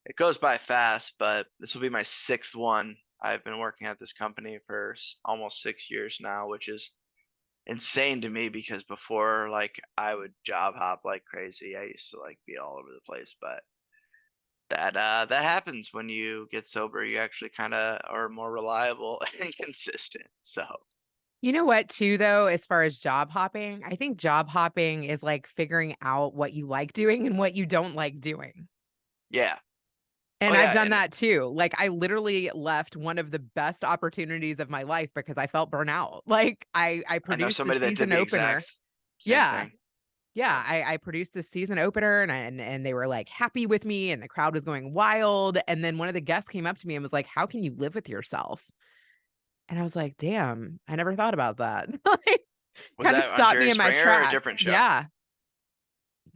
S1: it goes by fast. But this will be my sixth one. I've been working at this company for almost 6 years now, which is insane to me because before like I would job hop like crazy. I used to like be all over the place, but that happens when you get sober. You actually kind of are more reliable and consistent. So
S2: You know what, too, though, as far as job hopping? I think job hopping is like figuring out what you like doing and what you don't like doing.
S1: yeah. Oh
S2: And I've
S1: yeah,
S2: done
S1: and
S2: that too. Like, I literally left one of the best opportunities of my life because I felt burnout. Like, I
S1: I know
S2: produced the
S1: somebody that did
S2: season
S1: the
S2: opener.
S1: same
S2: Yeah.
S1: thing.
S2: Yeah,
S1: Yeah.
S2: I produced the season opener, and they were, like, happy with me, and the crowd was going wild, and then one of the guests came up to me and was like, "How can you live with yourself?" And I was like, "Damn, I never thought about that." Like,
S1: Was
S2: kinda
S1: that on
S2: stopped me
S1: Jerry
S2: in my
S1: Springer or a
S2: tracks.
S1: different show?
S2: Yeah,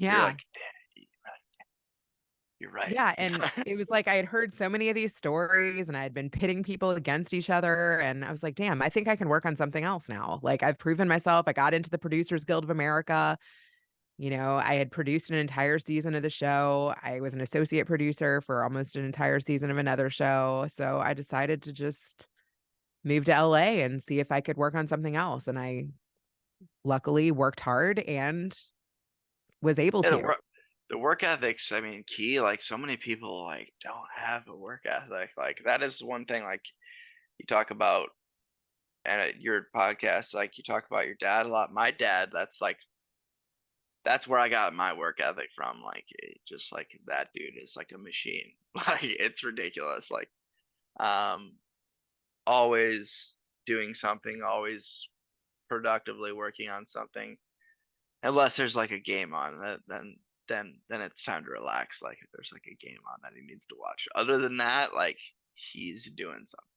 S1: You're
S2: yeah,
S1: like, "Damn, you're right.
S2: yeah, and it was like I had heard so many of these stories, and I had been pitting people against each other, and I was like, "Damn, I think I can work on something else now." Like, I've proven myself, I got into the Producers Guild of America. You know, I had produced an entire season of the show. I was an associate producer for almost an entire season of another show. So I decided to just move to LA and see if I could work on something else. And I luckily worked hard and was able
S1: Yeah,
S2: to.
S1: the work ethic's, I mean, key. Like so many people like don't have a work ethic. Like that is one thing. Like you talk about at your podcast, like you talk about your dad a lot. My dad, that's where I got my work ethic from. Like, just like that dude is like a machine. Like, it's ridiculous. Like, um, always doing something, always productively working on something. Unless there's like a game on, then it's time to relax. Like, if there's like a game on that he needs to watch. Other than that, like he's doing something.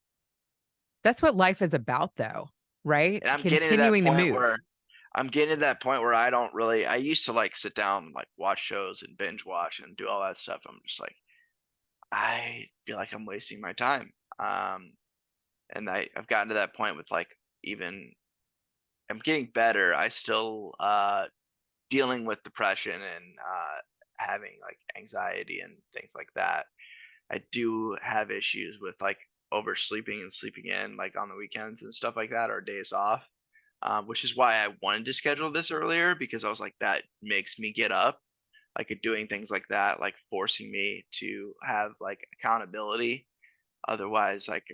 S2: That's what life is about, though, right?
S1: And I'm getting to that
S2: Continuing to
S1: point
S2: move.
S1: where I'm getting to that point where I don't really I used to, like, sit down and, like, watch shows and binge watch and do all that stuff. I'm just like, I feel like I'm wasting my time. And I've gotten to that point with, like, even I'm getting better. I still, dealing with depression and, having, like, anxiety and things like that. I do have issues with, like, oversleeping and sleeping in, like, on the weekends and stuff like that or days off, which is why I wanted to schedule this earlier because I was like, "That makes me get up." Like, doing things like that, like, forcing me to have, like, accountability. Otherwise, like,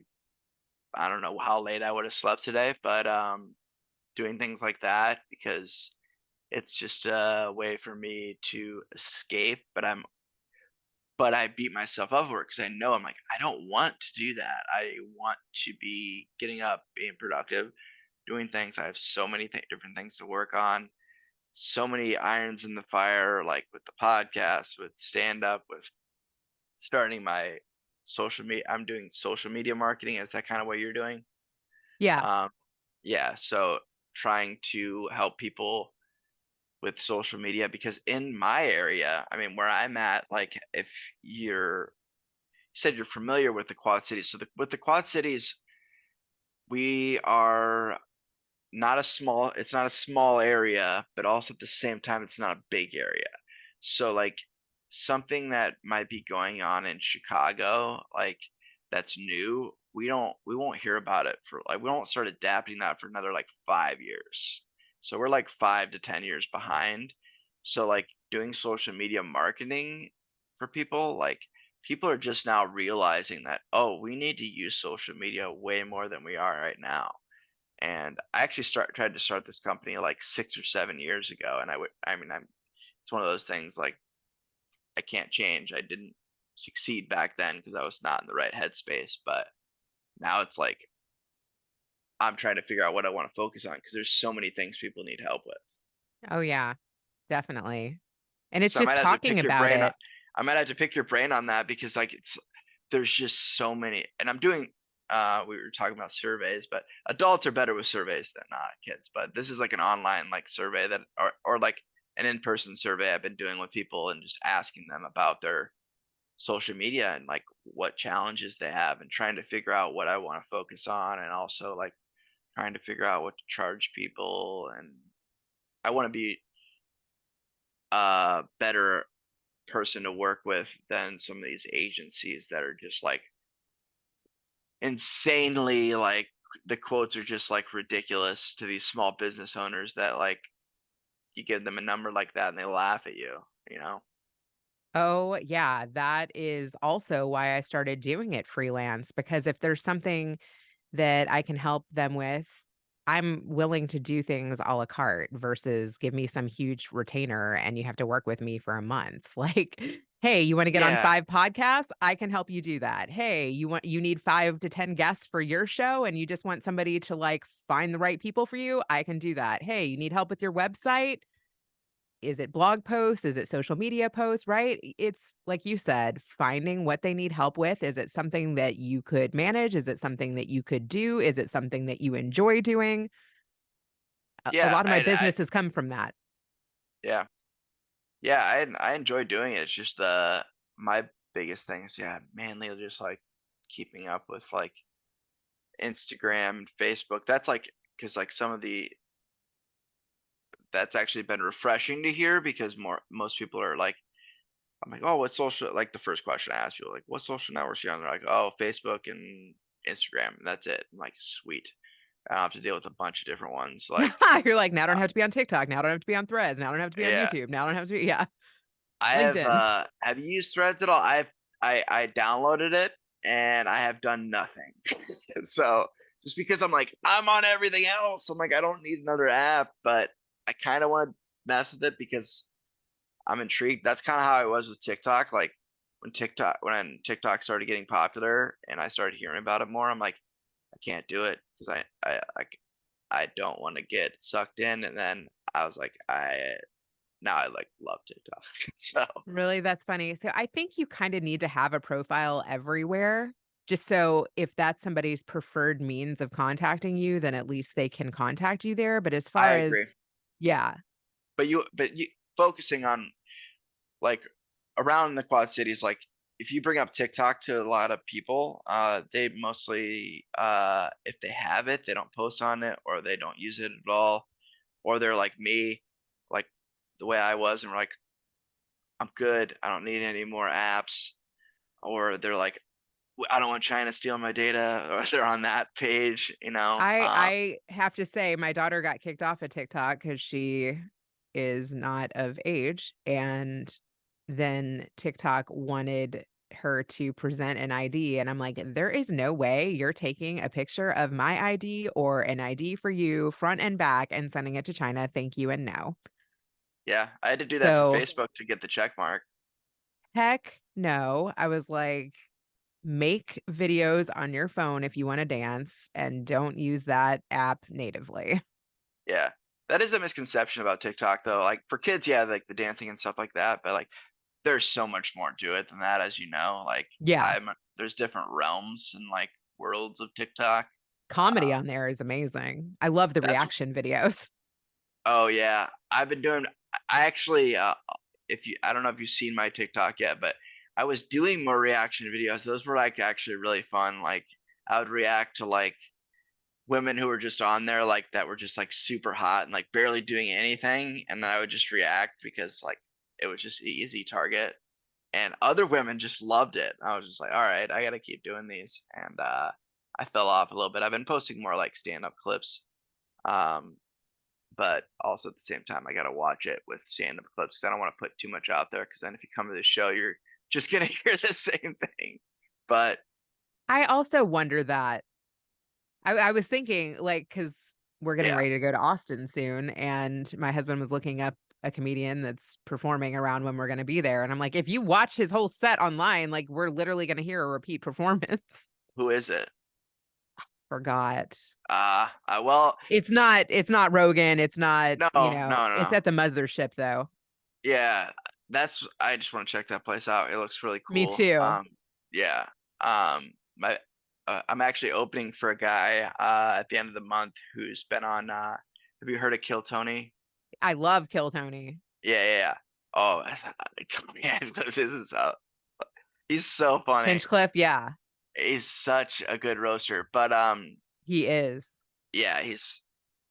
S1: I don't know how late I would have slept today, but, doing things like that because it's just a way for me to escape, but I beat myself up for it because I know I'm like, I don't want to do that. I want to be getting up, being productive, doing things. I have so many different things to work on, so many irons in the fire, like with the podcast, with stand up, with starting my social media. I'm doing social media marketing. Is that kind of what you're doing?
S2: Yeah.
S1: Um, yeah. So trying to help people with social media because in my area, I mean, where I'm at, like if you're said you're familiar with the Quad Cities. So with the Quad Cities, we are not a small it's not a small area, but also at the same time it's not a big area. So like something that might be going on in Chicago, like that's new, we won't hear about it for like we won't start adapting that for another like 5 years. So we're like 5 to 10 years behind. So like doing social media marketing for people, like people are just now realizing that, oh, we need to use social media way more than we are right now. And I actually tried to start this company like 6 or 7 years ago, and I mean, it's one of those things like I can't change. I didn't succeed back then because I was not in the right headspace, but now it's like I'm trying to figure out what I wanna focus on because there's so many things people need help with.
S2: Oh, yeah, definitely. And it's
S1: So I
S2: just
S1: might have to
S2: talking
S1: pick your
S2: about
S1: brain on
S2: it.
S1: I might have to pick your brain on that because, like, there's just so many and I'm doing we were talking about surveys, but adults are better with surveys than, kids, but this is like an online, like, survey that or like an in-person survey I've been doing with people and just asking them about their social media and, like, what challenges they have and trying to figure out what I wanna focus on and also, like, trying to figure out what to charge people, and I wanna be a better person to work with than some of these agencies that are just, like, insanely, like the quotes are just, like, ridiculous to these small business owners that, like, you give them a number like that and they laugh at you, you know?
S2: Oh, yeah, that is also why I started doing it freelance, because if there's something that I can help them with, I'm willing to do things à la carte versus give me some huge retainer and you have to work with me for a month. Like, "Hey, you wanna get on
S1: Yeah.
S2: 5 podcasts? I can help you do that. Hey, you need 5 to 10 guests for your show and you just want somebody to, like, find the right people for you? I can do that. Hey, you need help with your website? Is it blog posts? Is it social media posts, right? It's like you said, finding what they need help with. Is it something that you could manage? Is it something that you could do? Is it something that you enjoy doing? A
S1: Yeah,
S2: lot of my business has come from that.
S1: yeah. Yeah, I enjoy doing it, it's just, my biggest thing is, yeah, mainly just, like, keeping up with, like, Instagram and Facebook. That's, like, because like, some of the that's actually been refreshing to hear because most people are like I'm like, "Oh, what social" like, the first question I ask people, like, "What social networks you on?" They're like, "Oh, Facebook and Instagram, and that's it." I'm like, "Sweet. I don't have to deal with a bunch of different ones." Like,
S2: You're like, now I
S1: uh
S2: don't have to be on TikTok. Now I don't have to be on Threads. Now I don't have to be on
S1: yeah.
S2: YouTube. Now I don't have to be, yeah,
S1: I
S2: LinkedIn.
S1: have you used Threads at all? I downloaded it, and I have done nothing. So, just because I'm like, "I'm on everything else," I'm like, "I don't need another app," but I kinda wanna mess with it because I'm intrigued. That's kinda how I was with TikTok, like, when TikTok started getting popular and I started hearing about it more, I'm like, "I can't do it because I don't wanna get sucked in," and then I was like, I now I, like, love TikTok. So,
S2: Really? That's funny. So I think you kinda need to have a profile everywhere, just so if that's somebody's preferred means of contacting you, then at least they can contact you there. But as
S1: I
S2: far as
S1: agree.
S2: Yeah.
S1: But you focusing on like around the Quad Cities, like if you bring up TikTok to a lot of people, they mostly if they have it, they don't post on it or they don't use it at all, or they're like me, like the way I was, and we're like, I'm good, I don't need any more apps, or they're like, I don't want China stealing my data, or they're on that page, you know.
S2: I have to say my daughter got kicked off of TikTok because she is not of age, and then TikTok wanted her to present an ID, and I'm like, "There is no way you're taking a picture of my ID or an ID for you front and back and sending it to China. Thank you and no."
S1: Yeah, I had to do that for
S2: So,
S1: Facebook to get the check mark.
S2: heck no. I was like, "Make videos on your phone if you wanna dance, and don't use that app natively."
S1: Yeah. That is a misconception about TikTok though. Like for kids, yeah, like the dancing and stuff like that, but like there's so much more to it than that, as you know. Like
S2: Yeah.
S1: I'm there's different realms and like worlds of TikTok.
S2: Comedy
S1: Um
S2: on there is amazing. I love the
S1: that's
S2: reaction videos.
S1: oh yeah. I've been doing I actually if you I don't know if you've seen my TikTok yet, but I was doing more reaction videos. Those were like actually really fun. Like I would react to like women who were just on there like that were just like super hot and like barely doing anything, and then I would just react because like it was just an easy target, and other women just loved it. I was just like, all right, I gotta keep doing these, and I fell off a little bit. I've been posting more like stand-up clips, um but also at the same time I gotta watch it with stand-up clips 'cause I don't want to put too much out there because then if you come to the show you're just gonna hear the same thing. But
S2: I also wonder that. I was thinking, like, because 'cause we're getting
S1: yeah,
S2: ready to go to Austin soon, and my husband was looking up a comedian that's performing around when we're gonna be there, and I'm like, "If you watch his whole set online, like, we're literally gonna hear a repeat performance."
S1: who is it?
S2: Forgot.
S1: Well,
S2: It's not Rogan, it's not,
S1: no, no, no,
S2: it's
S1: no.
S2: at the mothership, though.
S1: Yeah, that's I just wanna check that place out. It looks really
S2: Me
S1: cool.
S2: too.
S1: Yeah, my I'm actually opening for a guy, at the end of the month who's been on, have you heard of Kill Tony?
S2: I love Kill Tony.
S1: Yeah, yeah, yeah. Oh, yeah, this is, he's so funny.
S2: Hinchcliffe, yeah,
S1: He's such a good roaster, but,
S2: he is.
S1: yeah,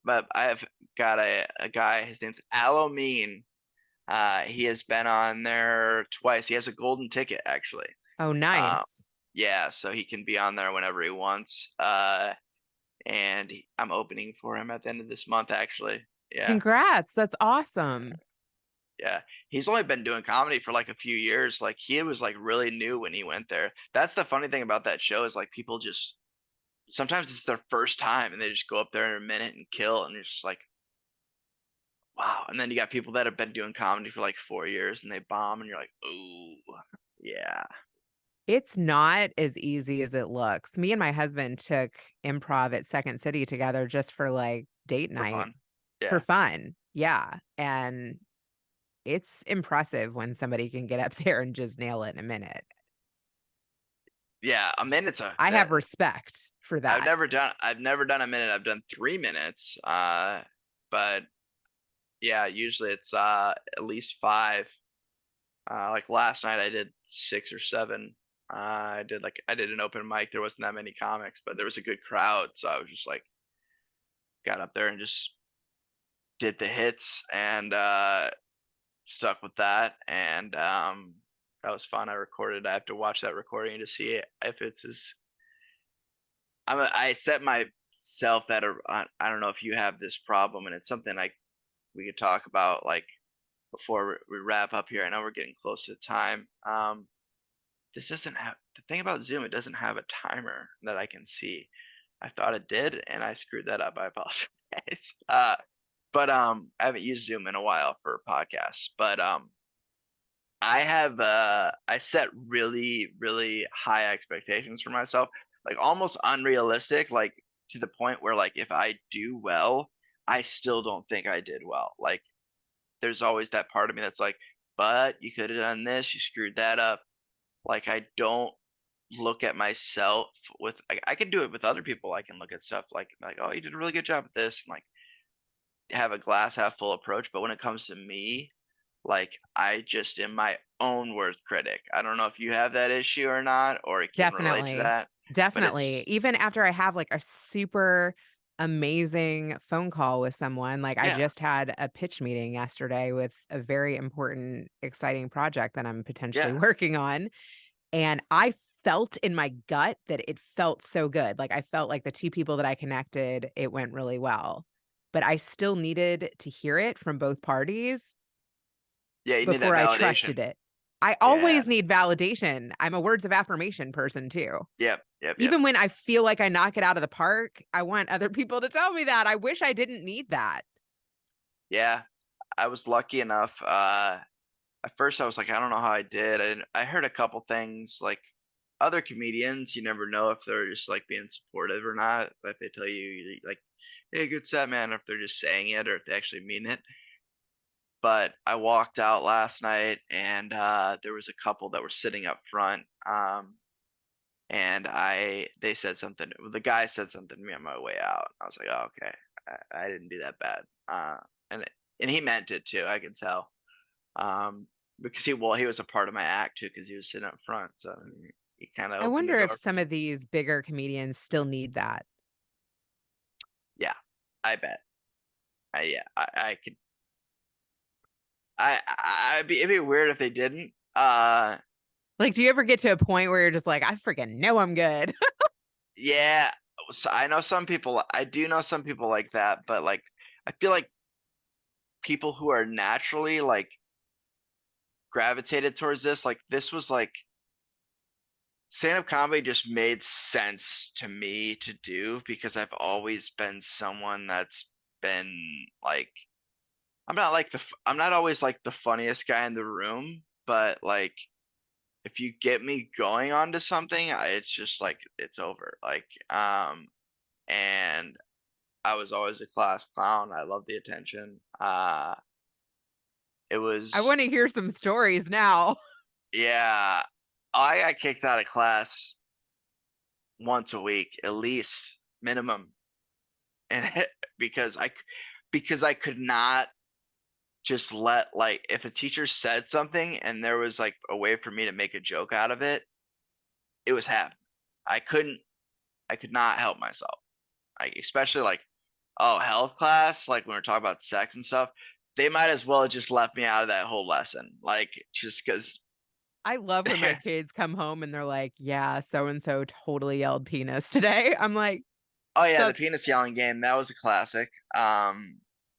S1: but I've got a guy, his name's Mean. He has been on there twice. He has a golden ticket actually.
S2: Oh,
S1: Uh,
S2: nice.
S1: yeah, so he can be on there whenever he wants. And I'm opening for him at the end of this month actually. Yeah.
S2: Congrats, that's awesome.
S1: Yeah. He's only been doing comedy for like a few years. Like he was like really new when he went there. That's the funny thing about that show is like people just sometimes it's their first time and they just go up there in a minute and kill and you're just like, wow. And then you got people that have been doing comedy for like 4 years and they bomb and you're like, oh yeah.
S2: It's not as easy as it looks. Me and my husband took improv at Second City together just for, like, date
S1: For
S2: night
S1: fun.
S2: for
S1: Yeah.
S2: fun. Yeah, and it's impressive when somebody can get up there and just nail it in a minute.
S1: Yeah, a minute's a
S2: I
S1: that
S2: have respect for that.
S1: I've never done a minute, I've done 3 minutes, but yeah, usually it's, at least 5. Like last night I did 6 or 7. I did an open mic, there wasn't that many comics, but there was a good crowd, so I was just like, got up there and just did the hits and, stuck with that, and, that was fun. I recorded I have to watch that recording to see it if it's as I set myself that I don't know if you have this problem, and it's something like we could talk about like before we wrap up here. I know we're getting close to time. This doesn't have the thing about Zoom. It doesn't have a timer that I can see. I thought it did, and I screwed that up. I apologize. But I haven't used Zoom in a while for podcasts. But I set really, really high expectations for myself, like almost unrealistic, like to the point where like if I do well, I still don't think I did well. Like there's always that part of me that's like, but you could have done this, you screwed that up. Like I don't look at myself with I can do it with other people. I can look at stuff like oh, you did a really good job at this. I'm like, have a glass half full approach, but when it comes to me, like, I just am my own worst critic. I don't know if you have that issue or not, or can relate to
S2: Definitely.
S1: that, but
S2: Definitely.
S1: it's
S2: Even after I have, like, a super amazing phone call with someone, like, I
S1: yeah,
S2: just had a pitch meeting yesterday with a very important, exciting project that I'm potentially
S1: yeah,
S2: working on, and I felt in my gut that it felt so good. Like, I felt like the 2 people that I connected, it went really well. But I still needed to hear it from both parties
S1: yeah, you need that
S2: before I
S1: validation.
S2: trusted it. I
S1: Yeah.
S2: always need validation. I'm a words of affirmation person too.
S1: Yep, yep, yep.
S2: Even when I feel like I knock it out of the park, I want other people to tell me that. I wish I didn't need that.
S1: Yeah, I was lucky enough, at first I was like, "I don't know how I did." I heard a couple things, like, other comedians, you never know if they're just, like, being supportive or not, if they tell you, like, "Hey, good set, man," or if they're just saying it or if they actually mean it. But I walked out last night and, there was a couple that were sitting up front, and they said something the guy said something to me on my way out. I was like, "Oh, okay. I didn't do that bad." And and he meant it too, I could tell. Because he was a part of my act too, because he was sitting up front, so he kinda
S2: I
S1: opened the
S2: wonder if
S1: door for
S2: some
S1: me.
S2: of these bigger comedians still need that.
S1: Yeah, I bet. Yeah, I could it'd be weird if they didn't.
S2: Like, do you ever get to a point where you're just like, I freaking know I'm good?
S1: Yeah, so I do know some people like that, but, like, I feel like people who are naturally, like, gravitated towards this, like, this was, like stand-up comedy just made sense to me to do because I've always been someone that's been, like I'm not always, like, the funniest guy in the room, but, like, if you get me going onto something, it's just, like, it's over, like, and I was always a class clown, I love the attention, it
S2: I
S1: was
S2: want to hear some stories now.
S1: yeah, I got kicked out of class once a week, at least, minimum, and because because I could not just let like if a teacher said something and there was like a way for me to make a joke out of it, it was happening. I couldn't I could not help myself. Like especially like oh health class, like when we're talking about sex and stuff, they might as well have just left me out of that whole lesson. Like just because
S2: I love when my kids come home and they're like, yeah, so and so totally yelled penis today. I'm like,
S1: oh yeah, the
S2: that's
S1: penis yelling game, that was a classic.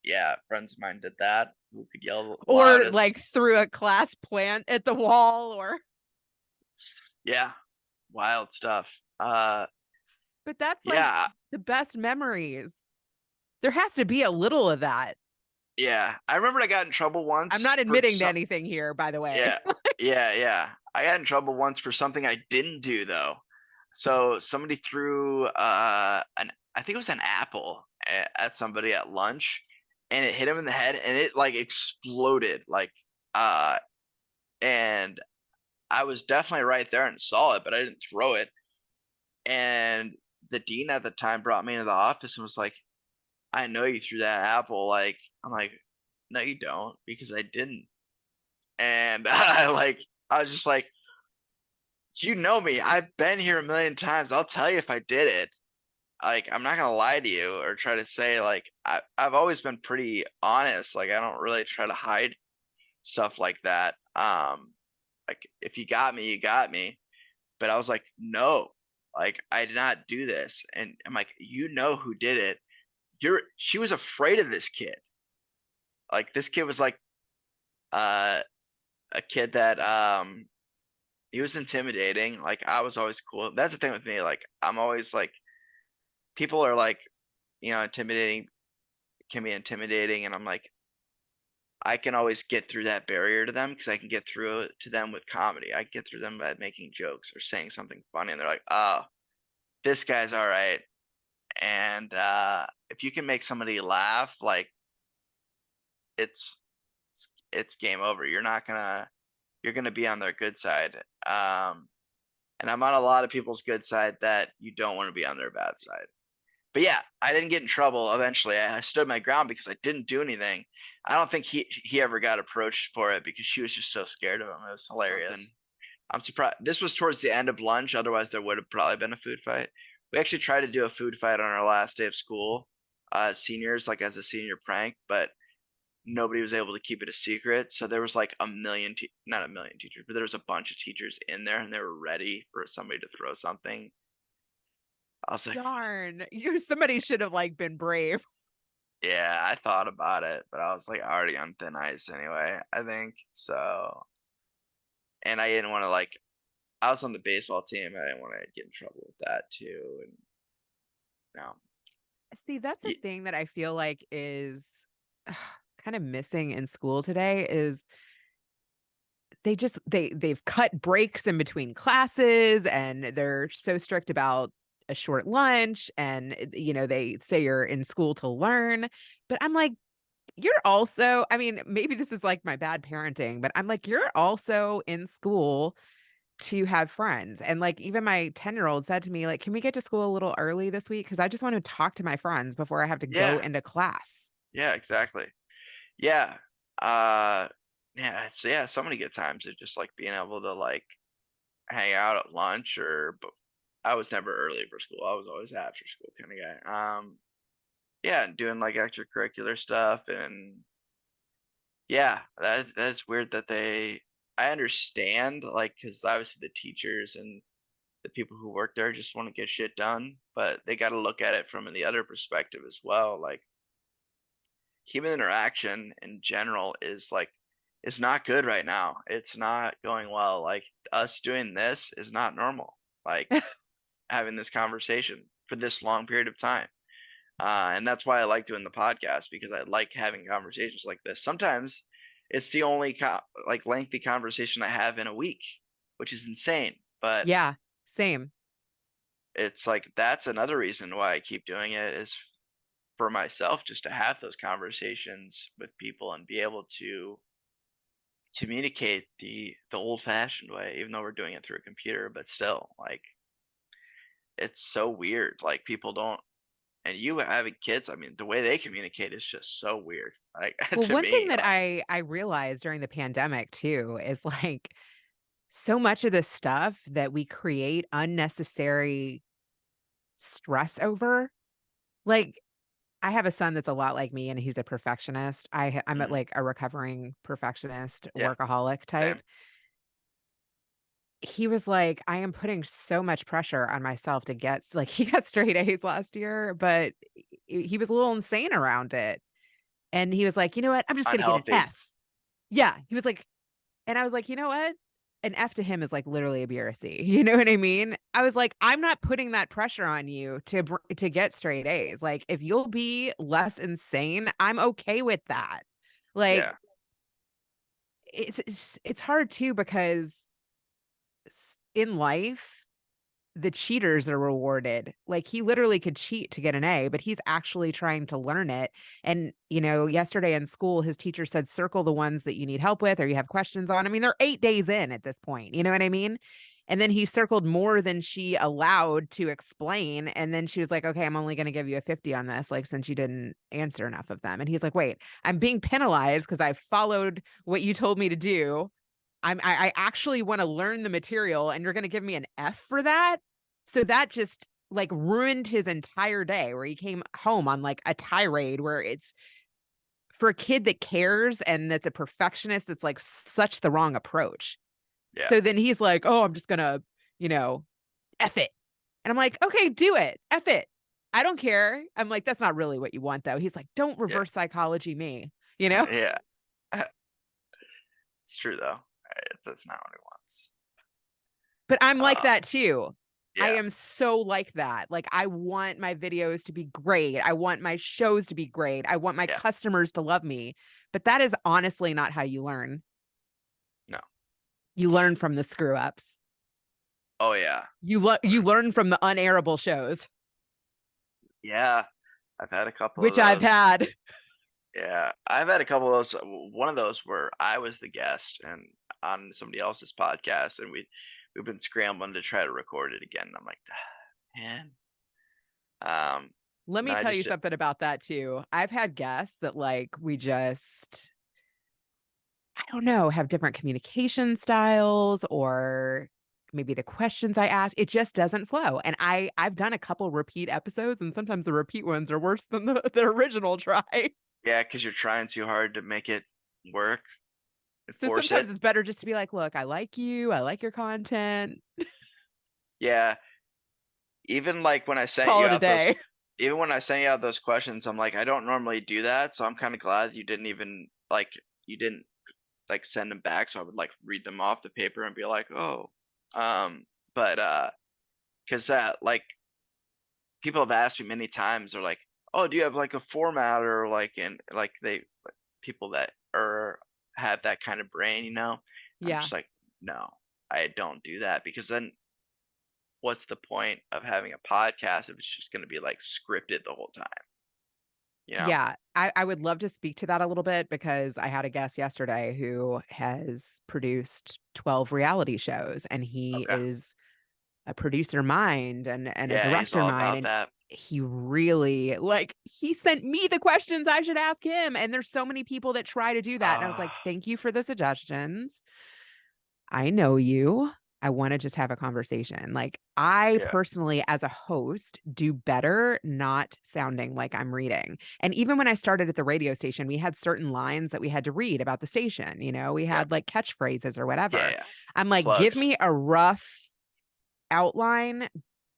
S1: Yeah, friends of mine did that. Who could yell the
S2: or like
S1: loudest?
S2: threw a class plant at the wall or
S1: Yeah, wild stuff.
S2: but that's like
S1: Yeah,
S2: the best memories. There has to be a little of that.
S1: yeah. I remember I got in trouble
S2: I'm
S1: once
S2: not
S1: for
S2: admitting to
S1: some
S2: anything here, by the way.
S1: yeah, yeah, yeah. I got in trouble once for something I didn't do though. So somebody threw an I think it was an apple at somebody at lunch and it hit him in the head and it like exploded like uh and I was definitely right there and saw it, but I didn't throw it. And the dean at the time brought me into the office and was like, "I know you threw that apple." Like I'm like, "No, you don't," because I didn't. And I was just like, "You know me. I've been here a million times. I'll tell you if I did it." Like, I'm not gonna lie to you or try to say like I've always been pretty honest. Like, I don't really try to hide stuff like that. Like if you got me, you got me. But I was like, "No, like I did not do this." And I'm like, "You know who did it. She was afraid of this kid. Like this kid was like uh a kid that he was intimidating. Like I was always cool. That's the thing with me. Like I'm always like people are like, intimidating can be intimidating and I'm like I can always get through that barrier to them because I can get through it to them with comedy. I get through them by making jokes or saying something funny and they're like, "Oh, this guy's all right." And if you can make somebody laugh, like it's it's game over. You're gonna be on their good side. And I'm on a lot of people's good side that you don't want to be on their bad side. But yeah, I didn't get in trouble eventually. I stood my ground because I didn't do anything. I don't think he ever got approached for it because she was just so scared of him. It was hilarious. I'm surprised. This was towards the end of lunch. Otherwise, there would have probably been a food fight. We actually tried to do a food fight on our last day of school, seniors, like as a senior prank, but nobody was able to keep it a secret. So there was like a million, not a million teachers, but there was a bunch of teachers in there, and they were ready for somebody to throw something. I was like,
S2: Darn. Somebody should have like been brave.
S1: yeah, I thought about it, but I was like already on thin ice anyway. I think so, and I didn't want to like. I was on the baseball team. I didn't want to get in trouble with that too, and no.
S2: See, that's a thing that I feel like is kind of missing in school today is they've cut breaks in between classes and they're so strict about a short lunch and they say you're in school to learn, but I'm like, you're also, I mean, maybe this is like my bad parenting, but I'm like, you're also in school to have friends. And like even my 10-year-old said to me, like, can we get to school a little early this week? Because I just want to talk to my friends before I have to go
S1: Yeah,
S2: into class.
S1: yeah, exactly. Yeah, uh, yeah, it's yeah, so many good times of just like being able to like hang out at lunch or. But I was never early for school. I was always after school kind of guy. Yeah, and doing like extracurricular stuff and yeah, that's weird that they. I understand like because obviously the teachers and the people who work there just want to get shit done, but they got to look at it from the other perspective as well. Like human interaction in general is not good right now. It's not going well. Like us doing this is not normal. Like having this conversation for this long period of time. And that's why I like doing the podcast because I like having conversations like this. Sometimes it's the only like lengthy conversation I have in a week, which is insane. But
S2: Yeah, same.
S1: it's like that's another reason why I keep doing it is for myself just to have those conversations with people and be able to communicate the old fashioned way, even though we're doing it through a computer, but still, like it's so weird. Like people don't and you having kids, I mean, the way they communicate is just so weird. Like
S2: Well,
S1: to
S2: one thing
S1: me,
S2: that I realized during the pandemic too is like so much of the stuff that we create unnecessary stress over. Like I have a son that's a lot like me and he's a perfectionist. I'm at
S1: mhm,
S2: like a recovering perfectionist,
S1: yeah,
S2: workaholic
S1: same.
S2: type. He was like, I am putting so much pressure on myself to get like he got straight A's last year, but he was a little insane around it. And he was like, you know what? I'm just gonna get an
S1: Unhealthy.
S2: F. Yeah. He was like, and I was like, "You know what? An F to him is like literally a B or a C." You know what I mean? I was like, "I'm not putting that pressure on you to get straight A's. Like, if you'll be less insane, I'm okay with that." Like,
S1: Yeah,
S2: it's hard too because in life the cheaters are rewarded. Like he literally could cheat to get an A, but he's actually trying to learn it. And, yesterday in school, his teacher said, circle the ones that you need help with or you have questions on. I mean, they're 8 days in at this point. You know what I mean? And then he circled more than she allowed to explain. And then she was like, okay, I'm only going to give you a 50 on this, like, since you didn't answer enough of them. And he's like, wait, I'm being penalized because I followed what you told me to do. I actually want to learn the material and you're going to give me an F for that. So that just like ruined his entire day where he came home on like a tirade where it's for a kid that cares and that's a perfectionist. That's like such the wrong approach.
S1: yeah,
S2: So then he's like, oh, I'm just going to, you know, F it. And I'm like, okay, do it. F it. I don't care. I'm like, that's not really what you want though. He's like, don't
S1: yeah,
S2: reverse psychology me, you know?
S1: yeah. It's true though. That's not what he wants.
S2: But I'm like
S1: Uh,
S2: that too. I
S1: yeah,
S2: am so like that. Like, I want my videos to be great. I want my shows to be great. I want my
S1: yeah.
S2: customers to love me. But that is honestly not how you learn.
S1: No.
S2: You learn from the screw ups.
S1: Oh yeah,
S2: You learn from the unairable shows,
S1: yeah. I've had a couple of
S2: which I've
S1: those.
S2: had.
S1: Yeah, I've had a couple of those. One of those where I was the guest and on somebody else's podcast, and we've been scrambling to try to record it again. I'm like, "Ah, man.
S2: Let
S1: And
S2: me
S1: then I
S2: tell you
S1: just
S2: something about that too. I've had guests that like we just, I don't know, have different communication styles or maybe the questions I ask, it just doesn't flow. And I've done a couple repeat episodes and sometimes the repeat ones are worse than the original try.
S1: yeah, because you're trying too hard to make it work and
S2: So
S1: force
S2: sometimes
S1: it.
S2: it's better just to be like, look, I like you, I like your content,
S1: Yeah, even like when I sent
S2: call
S1: you
S2: it a
S1: out those
S2: day.
S1: even when I sent you out those questions, I'm like, I don't normally do that, so I'm kind of glad you didn't even like you didn't like send them back, so I would like read them off the paper and be like, oh, but because like people have asked me many times, they're like, oh, do you have like a format or like in like they like, people that are have that kind of brain, you know? I'm
S2: Yeah.
S1: just like, no, I don't do that because then what's the point of having a podcast if it's just going to be like scripted the whole time, you know?
S2: Yeah, I would love to speak to that a little bit because I had a guest yesterday who has produced 12 reality shows and he
S1: Okay.
S2: is a producer mind and a
S1: Yeah, he's
S2: director
S1: all
S2: mind.
S1: about
S2: And
S1: that.
S2: he really like he sent me the questions I should ask him. And there's so many people that try to do that. And I was like,
S1: Ah,
S2: thank you for the suggestions. I know you. I want to just have a conversation. Like, I
S1: yeah,
S2: personally, as a host, do better not sounding like I'm reading. And even when I started at the radio station, we had certain lines that we had to read about the station. You know, we
S1: yeah,
S2: had like catchphrases or
S1: yeah,
S2: whatever.
S1: yeah.
S2: I'm like, give
S1: Plugs.
S2: me a rough outline,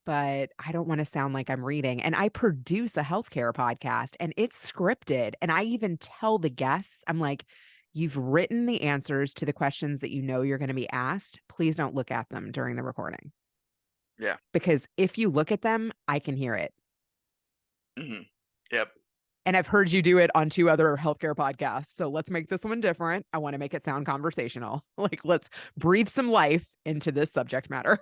S2: but I don't want to sound like I'm reading. And I produce a healthcare podcast and it's scripted. And I even tell the guests, I'm like, you've written the answers to the questions that you know you're going to be asked. Please don't look at them during the recording
S1: Yeah.
S2: because if you look at them, I can hear it.
S1: Hmm. Yep.
S2: And I've heard you do it on two other healthcare podcasts. So let's make this one different. I want to make it sound conversational. Like, let's breathe some life into this subject matter.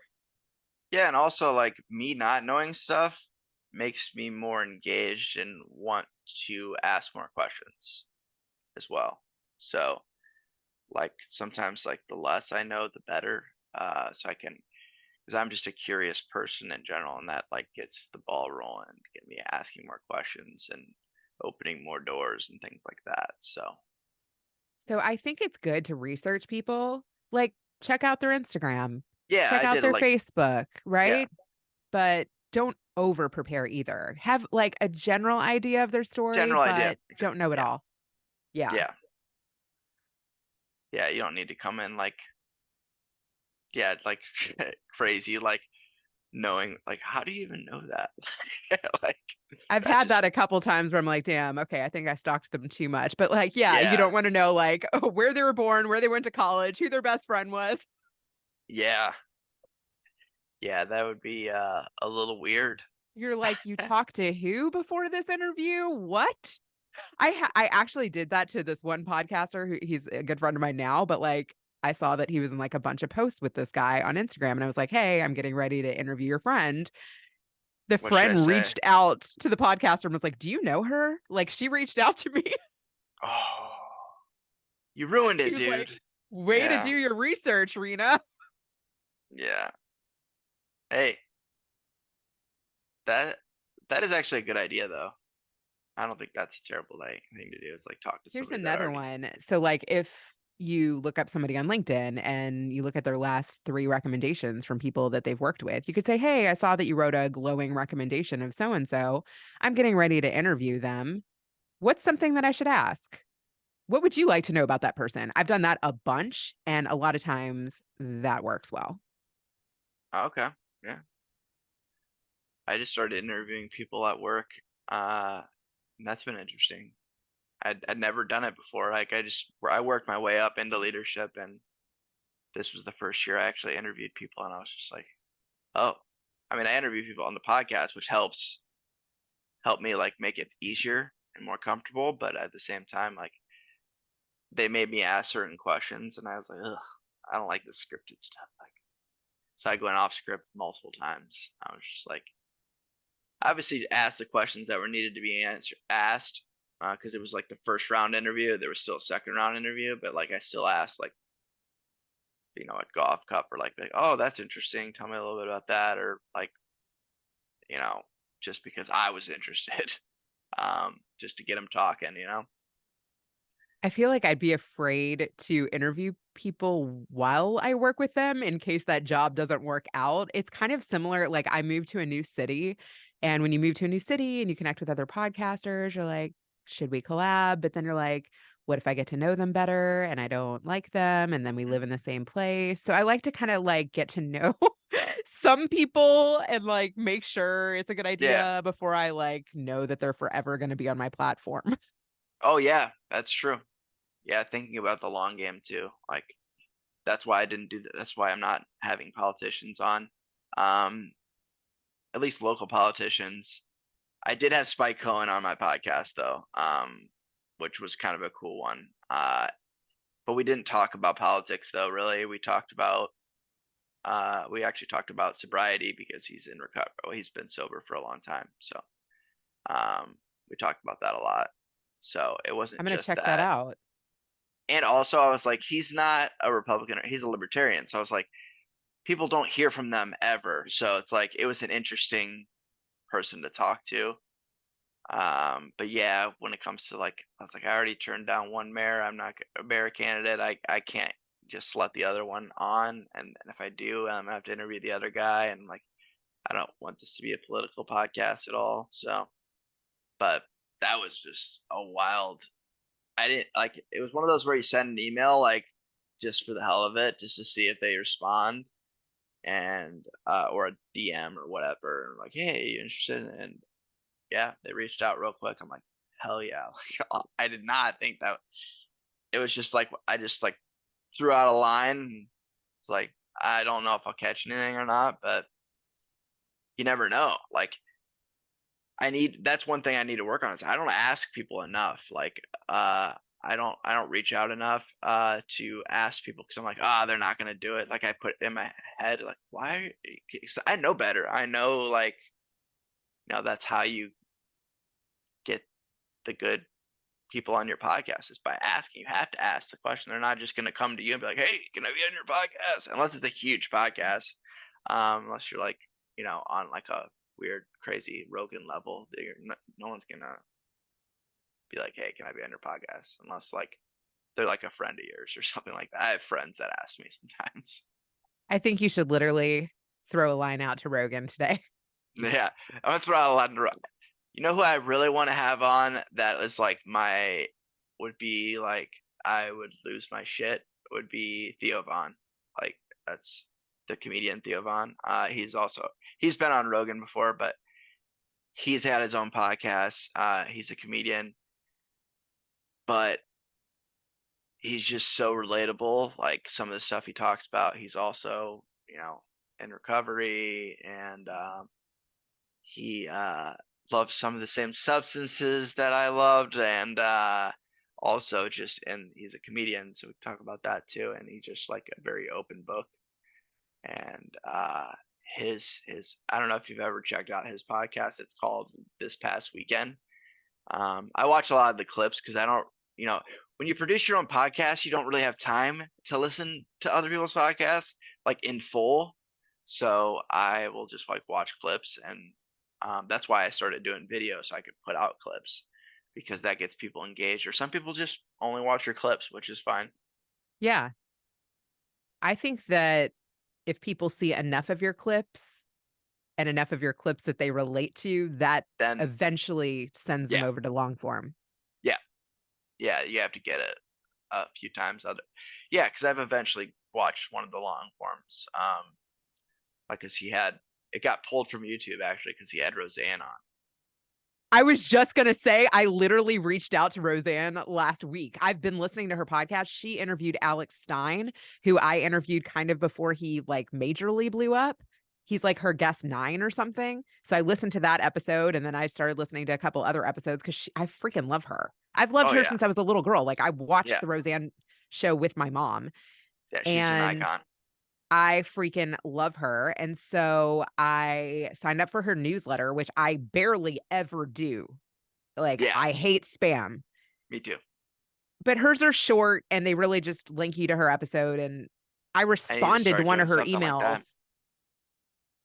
S1: Yeah, and also like me not knowing stuff makes me more engaged and want to ask more questions as well. So like sometimes like the less I know, the better. So I can because I'm just a curious person in general, and that like gets the ball rolling, get me asking more questions and opening more doors and things like that. So
S2: So I think it's good to research people, like check out their Instagram,
S1: yeah,
S2: check
S1: I
S2: out
S1: did
S2: their
S1: like
S2: Facebook,
S1: yeah,
S2: right? But don't over prepare either. Have like a general idea of their story,
S1: general idea.
S2: but don't know it
S1: Yeah,
S2: all. Yeah.
S1: yeah, yeah. You don't need to come in like yeah, like crazy, like knowing like how do you even know that? Like
S2: I've
S1: that
S2: had
S1: just
S2: that a couple times where I'm like, damn, okay, I think I stalked them too much. But like, yeah, you
S1: yeah,
S2: don't want to know like where they were born, where they went to college, who their best friend was.
S1: yeah, yeah. That would be a little weird.
S2: You're like, you talked to who before this interview? What? I actually did that to this one podcaster who he's a good friend of mine now, but like I saw that he was in like a bunch of posts with this guy on Instagram and I was like, "Hey, I'm getting ready to interview your friend." The
S1: What should I
S2: friend
S1: say?
S2: reached out to the podcaster and was like, "Do you know her?" Like she reached out to me.
S1: Oh, you ruined
S2: He
S1: it,
S2: was like,
S1: dude.
S2: "Way to do
S1: Yeah,
S2: your research, Reena."
S1: yeah. Hey, that that is actually a good idea though. I don't think that's a terrible thing to do. Is like talk to
S2: Here's
S1: somebody that
S2: another
S1: already.
S2: one. So like if you look up somebody on LinkedIn and you look at their last three recommendations from people that they've worked with, you could say, "Hey, I saw that you wrote a glowing recommendation of so and so. I'm getting ready to interview them. What's something that I should ask? What would you like to know about that person?" I've done that a bunch, and a lot of times that works well.
S1: Oh, okay, yeah. I just started interviewing people at work. Uh, and that's been interesting. I'd never done it before. Like I worked my way up into leadership, and this was the first year I actually interviewed people, and I was just like, oh, I mean, I interview people on the podcast, which help me like make it easier and more comfortable. But at the same time, like they made me ask certain questions, and I was like, ugh, I don't like this scripted stuff. Like, so I went off script multiple times. I was just like, obviously asked the questions that were needed to be asked because it was like the first round interview. There was still a second round interview, but like I still asked like at golf cup or like oh that's interesting. Tell me a little bit about that or like you know just because I was interested, just to get them talking, you know?
S2: I feel like I'd be afraid to interview people while I work with them in case that job doesn't work out. It's kind of similar. Like I moved to a new city, and when you move to a new city and you connect with other podcasters, you're like, should we collab? But then you're like, what if I get to know them better and I don't like them and then we
S1: Mhm.
S2: live in the same place? So I like to kind of like get to know some people and like make sure it's a good
S1: Yeah.
S2: idea before I like know that they're forever going to be on my platform.
S1: Oh, yeah, that's true. Yeah, thinking about the long game too, like, that's why I didn't do that. That's why I'm not having politicians on, um, at least local politicians. I did have Spike Cohen on my podcast though, which was kind of a cool one. But we didn't talk about politics though, really. We actually talked about sobriety because he's in recovery. Well, he's been sober for a long time. So um, we talked about that a lot. So it
S2: I'm
S1: wasn't
S2: going to
S1: just
S2: check that
S1: that.
S2: out.
S1: And also I was like, he's not a Republican, he's a libertarian. So I was like, people don't hear from them ever. So it's like it was an interesting person to talk to. But yeah, when it comes to like, I was like, I already turned down one mayor. I'm not a mayor candidate. I can't just let the other one on. And if I do, I have to interview the other guy. And like, I don't want this to be a political podcast at all. So, but that was just a wild. I didn't like. It was one of those where you send an email like just for the hell of it, just to see if they respond, and or a DM or whatever. Like, hey, you interested? And yeah, they reached out real quick. I'm like, hell yeah. Like, I did not think that it was just like I just like threw out a line. It's like I don't know if I'll catch anything or not, but you never know. Like that's one thing I need to work on is I don't ask people enough. Like I don't reach out enough to ask people because I'm like, they're not gonna do it. Like I put in my head, like, why? 'Cause I know better. I know like that's how you get the good people on your podcast is by asking. You have to ask the question. They're not just going to come to you and be like, "Hey, can I be on your podcast?" Unless it's a huge podcast. Unless you're like, on like a weird, crazy Rogan level, no one's gonna be like, "Hey, can I be on your podcast?" Unless like they're like a friend of yours or something like that. I have friends that ask me sometimes.
S2: I think you should literally throw a line out to Rogan today.
S1: Yeah, I'm gonna throw out a lot. You know who I really want to have on that is like would be like I would lose my shit would be Theo Von. Like that's the comedian Theo Von. He's been on Rogan before, but he's had his own podcast. He's a comedian, but he's just so relatable. Like some of the stuff he talks about, he's also, in recovery and he loved some of the same substances that I loved, and also and he's a comedian, so we talk about that too. And he's just like a very open book. And his I don't know if you've ever checked out his podcast. It's called This Past Weekend. I watch a lot of the clips because I don't, when you produce your own podcast, you don't really have time to listen to other people's podcasts like in full. So I will just like watch clips, and that's why I started doing video so I could put out clips because that gets people engaged. Or some people just only watch your clips, which is fine.
S2: Yeah. I think that if people see enough of your clips and enough of your clips that they relate to, that
S1: Then
S2: eventually sends them
S1: yeah,
S2: over to long form.
S1: yeah, yeah, you have to get it a few times. Yeah, because I've eventually watched one of the long forms. Like, cause it got pulled from YouTube actually because he had Roseanne on.
S2: I was just going to say, I literally reached out to Roseanne last week. I've been listening to her podcast. She interviewed Alex Stein, who I interviewed kind of before he like majorly blew up. He's like her guest 9 or something. So I listened to that episode and then I started listening to a couple other episodes because I freaking love her. I've loved
S1: Oh
S2: her
S1: yeah,
S2: since I was a little girl. Like I watched
S1: yeah,
S2: the Roseanne show with my mom
S1: yeah. She's an
S2: and
S1: icon.
S2: I freaking love her. And so I signed up for her newsletter, which I barely ever do. Like,
S1: Yeah,
S2: I hate spam,
S1: me too.
S2: but hers are short and they really just link you to her episode. And I
S1: I need to
S2: responded to
S1: start
S2: one
S1: doing
S2: of her
S1: something like that.
S2: emails.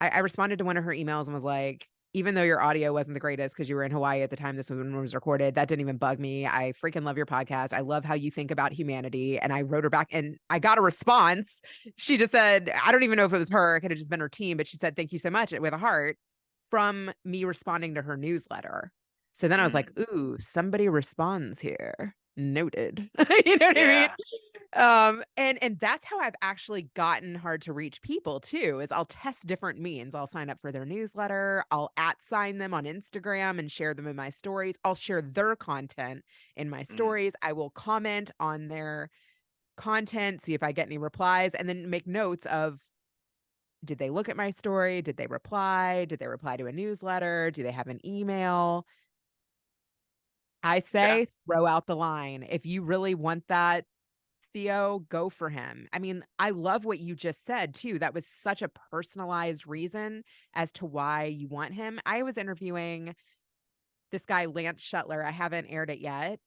S2: I responded to one of her emails and was like, even though your audio wasn't the greatest because you were in Hawaii at the time this one was recorded, that didn't even bug me. I freaking love your podcast. I love how you think about humanity. And I wrote her back and I got a response. She just said, I don't even know if it was her. It could have just been her team, but she said, thank you so much with a heart from me responding to her newsletter. So then I was like,
S1: Mm,
S2: ooh, somebody responds here. Noted. You know what I mean?
S1: yeah.
S2: And that's how I've actually gotten hard to reach people too, is I'll test different means. I'll sign up for their newsletter, I'll @sign them on Instagram and share them in my stories. I'll share their content in my
S1: Mm,
S2: stories. I will comment on their content, see if I get any replies, and then make notes of, did they look at my story? Did they reply? Did they reply to a newsletter? Do they have an email? I
S1: yeah.
S2: say throw out the line. If you really want that Theo, go for him. I mean, I love what you just said too. That was such a personalized reason as to why you want him. I was interviewing this guy, Lance Shuttler. I haven't aired it yet,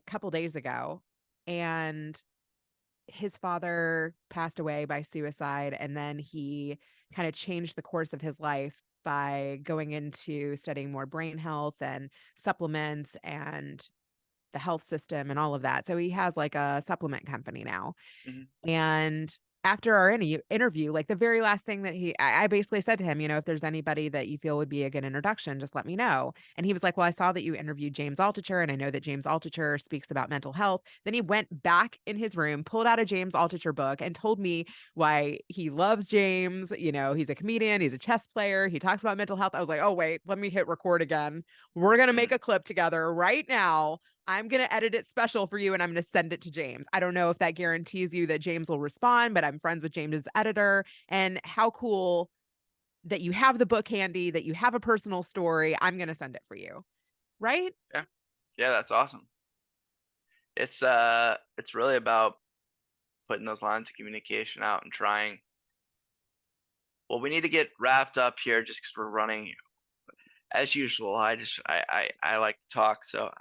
S2: couple days ago. And his father passed away by suicide. And then he kind of changed the course of his life by going into studying more brain health and supplements and the health system and all of that. So he has like a supplement company now.
S1: Mhm.
S2: And after our interview, like the very last thing that I basically said to him, if there's anybody that you feel would be a good introduction, just let me know. And he was like, well, I saw that you interviewed James Altucher, and I know that James Altucher speaks about mental health. Then he went back in his room, pulled out a James Altucher book, and told me why he loves James. He's a comedian, he's a chess player, he talks about mental health. I was like, oh, wait, let me hit record again. We're going to make
S1: Mm,
S2: a clip together right now. I'm going to edit it special for you and I'm going to send it to James. I don't know if that guarantees you that James will respond, but I'm friends with James's editor. And how cool that you have the book handy, that you have a personal story. I'm going to send it for you. Right?
S1: yeah. Yeah, that's awesome. It's really about putting those lines of communication out and trying. Well, we need to get wrapped up here just because 'cause we're running as usual. I like to talk, so,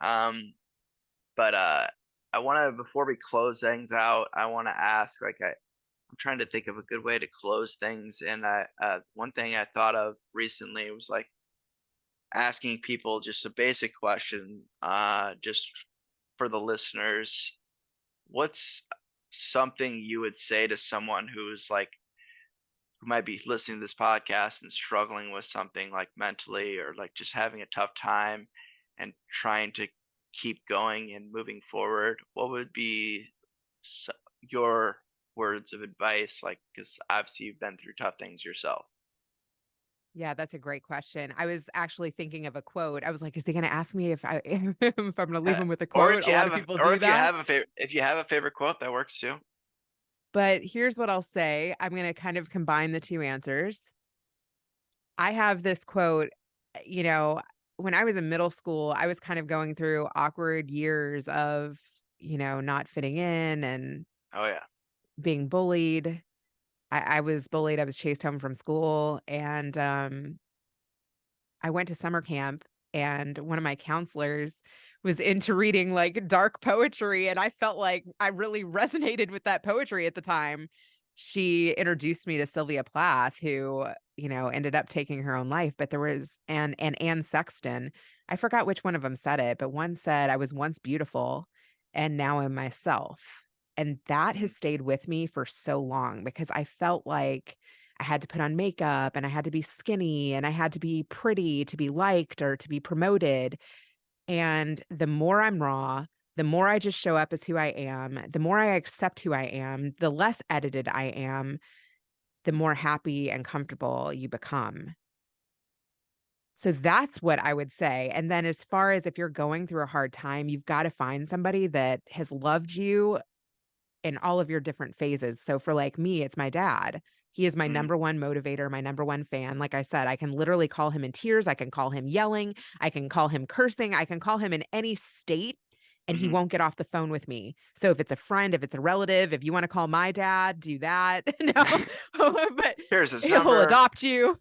S1: but, I wanna before we close things out, I wanna ask, like, I'm trying to think of a good way to close things, and one thing I thought of recently was, like, asking people just a basic question, just for the listeners. What's something you would say to someone who's, like, who might be listening to this podcast and struggling with something, like, mentally or, like, just having a tough time and trying to keep going and moving forward? What would be s your words of advice? Like, because obviously you've been through tough things yourself.
S2: Yeah, that's a great question. I was actually thinking of a quote. I was like, is he going to ask me if if I'm going to leave him with a
S1: Or
S2: quote? A lot of people do that.
S1: if you have a favorite quote, that works too.
S2: But here's what I'll say. I'm going to kind of combine the two answers. I have this quote, when I was in middle school, I was kind of going through awkward years of, not fitting in and
S1: Oh, yeah.
S2: being bullied. I was bullied. I was chased home from school. And I went to summer camp, and one of my counselors was into reading like dark poetry. And I felt like I really resonated with that poetry at the time. She introduced me to Sylvia Plath, who, ended up taking her own life. But there was and Anne Sexton. I forgot which one of them said it, but one said, I was once beautiful and now I'm myself. And that
S1: Mhm,
S2: has stayed with me for so long because I felt like I had to put on makeup and I had to be skinny and I had to be pretty to be liked or to be promoted. And the more I'm raw, the more I just show up as who I am, the more I accept who I am, the less edited I am, the more happy and comfortable you become. So that's what I would say. And then as far as if you're going through a hard time, you've got to find somebody that has loved you in all of your different phases. So for like me, it's my dad. He is my
S1: mhm,
S2: number one motivator, my number one fan. Like I said, I can literally call him in tears. I can call him yelling. I can call him cursing. I can call him in any state and he
S1: mhm.
S2: won't get off the phone with me. So if it's a friend, if it's a relative, if you want to call my dad, do that. No, but
S1: Here's his
S2: he'll
S1: number.
S2: adopt you.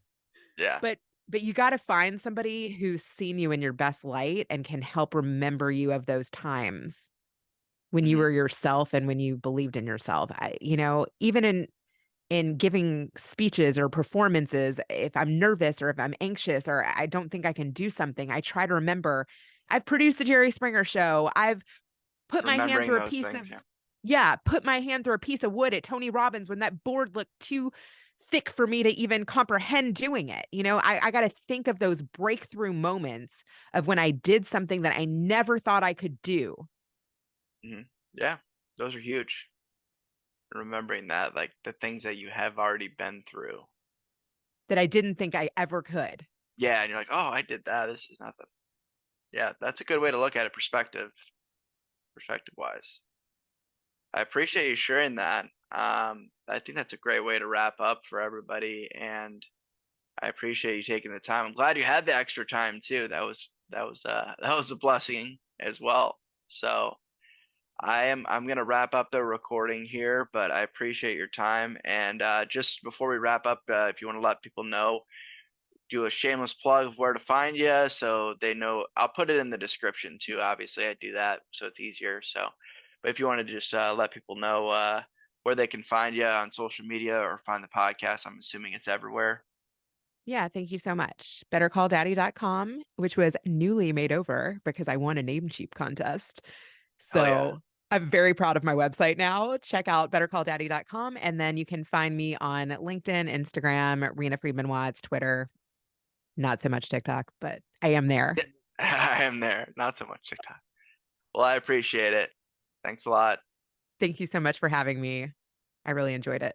S1: Yeah.
S2: But you got to find somebody who's seen you in your best light and can help remember you of those times when you
S1: Mhm,
S2: were yourself and when you believed in yourself. Even in in giving speeches or performances, if I'm nervous or if I'm anxious or I don't think I can do something, I try to remember I've produced the Jerry Springer show. I've put my hand
S1: Remembering
S2: through a
S1: those
S2: piece
S1: things,
S2: of
S1: yeah.
S2: yeah, put my hand through a piece of wood at Tony Robbins when that board looked too thick for me to even comprehend doing it. I got to think of those breakthrough moments of when I did something that I never thought I could do.
S1: Yeah, those are huge. Remembering that, like the things that you have already been through.
S2: That I didn't think I ever could.
S1: Yeah, and you're like, oh, I did that. This is nothing. Yeah, that's a good way to look at it, perspective wise. I appreciate you sharing that. I think that's a great way to wrap up for everybody, and I appreciate you taking the time. I'm glad you had the extra time too. That was that was a blessing as well. So I'm gonna wrap up the recording here, but I appreciate your time. And just before we wrap up, if you want to let people know, do a shameless plug of where to find you, so they know. I'll put it in the description too. Obviously, I do that so it's easier. So, but if you want to just let people know where they can find you on social media or find the podcast, I'm assuming it's everywhere.
S2: Yeah, thank you so much. BetterCallDaddy.com, which was newly made over because I won a name cheap contest.
S1: Hell yeah.
S2: So I'm very proud of my website now. Check out bettercalldaddy.com. And then you can find me on LinkedIn, Instagram, Reena Friedman Watts, Twitter, not so much TikTok, but I am there.
S1: I am there. Not so much TikTok. Well, I appreciate it. Thanks a lot.
S2: Thank you so much for having me. I really enjoyed it.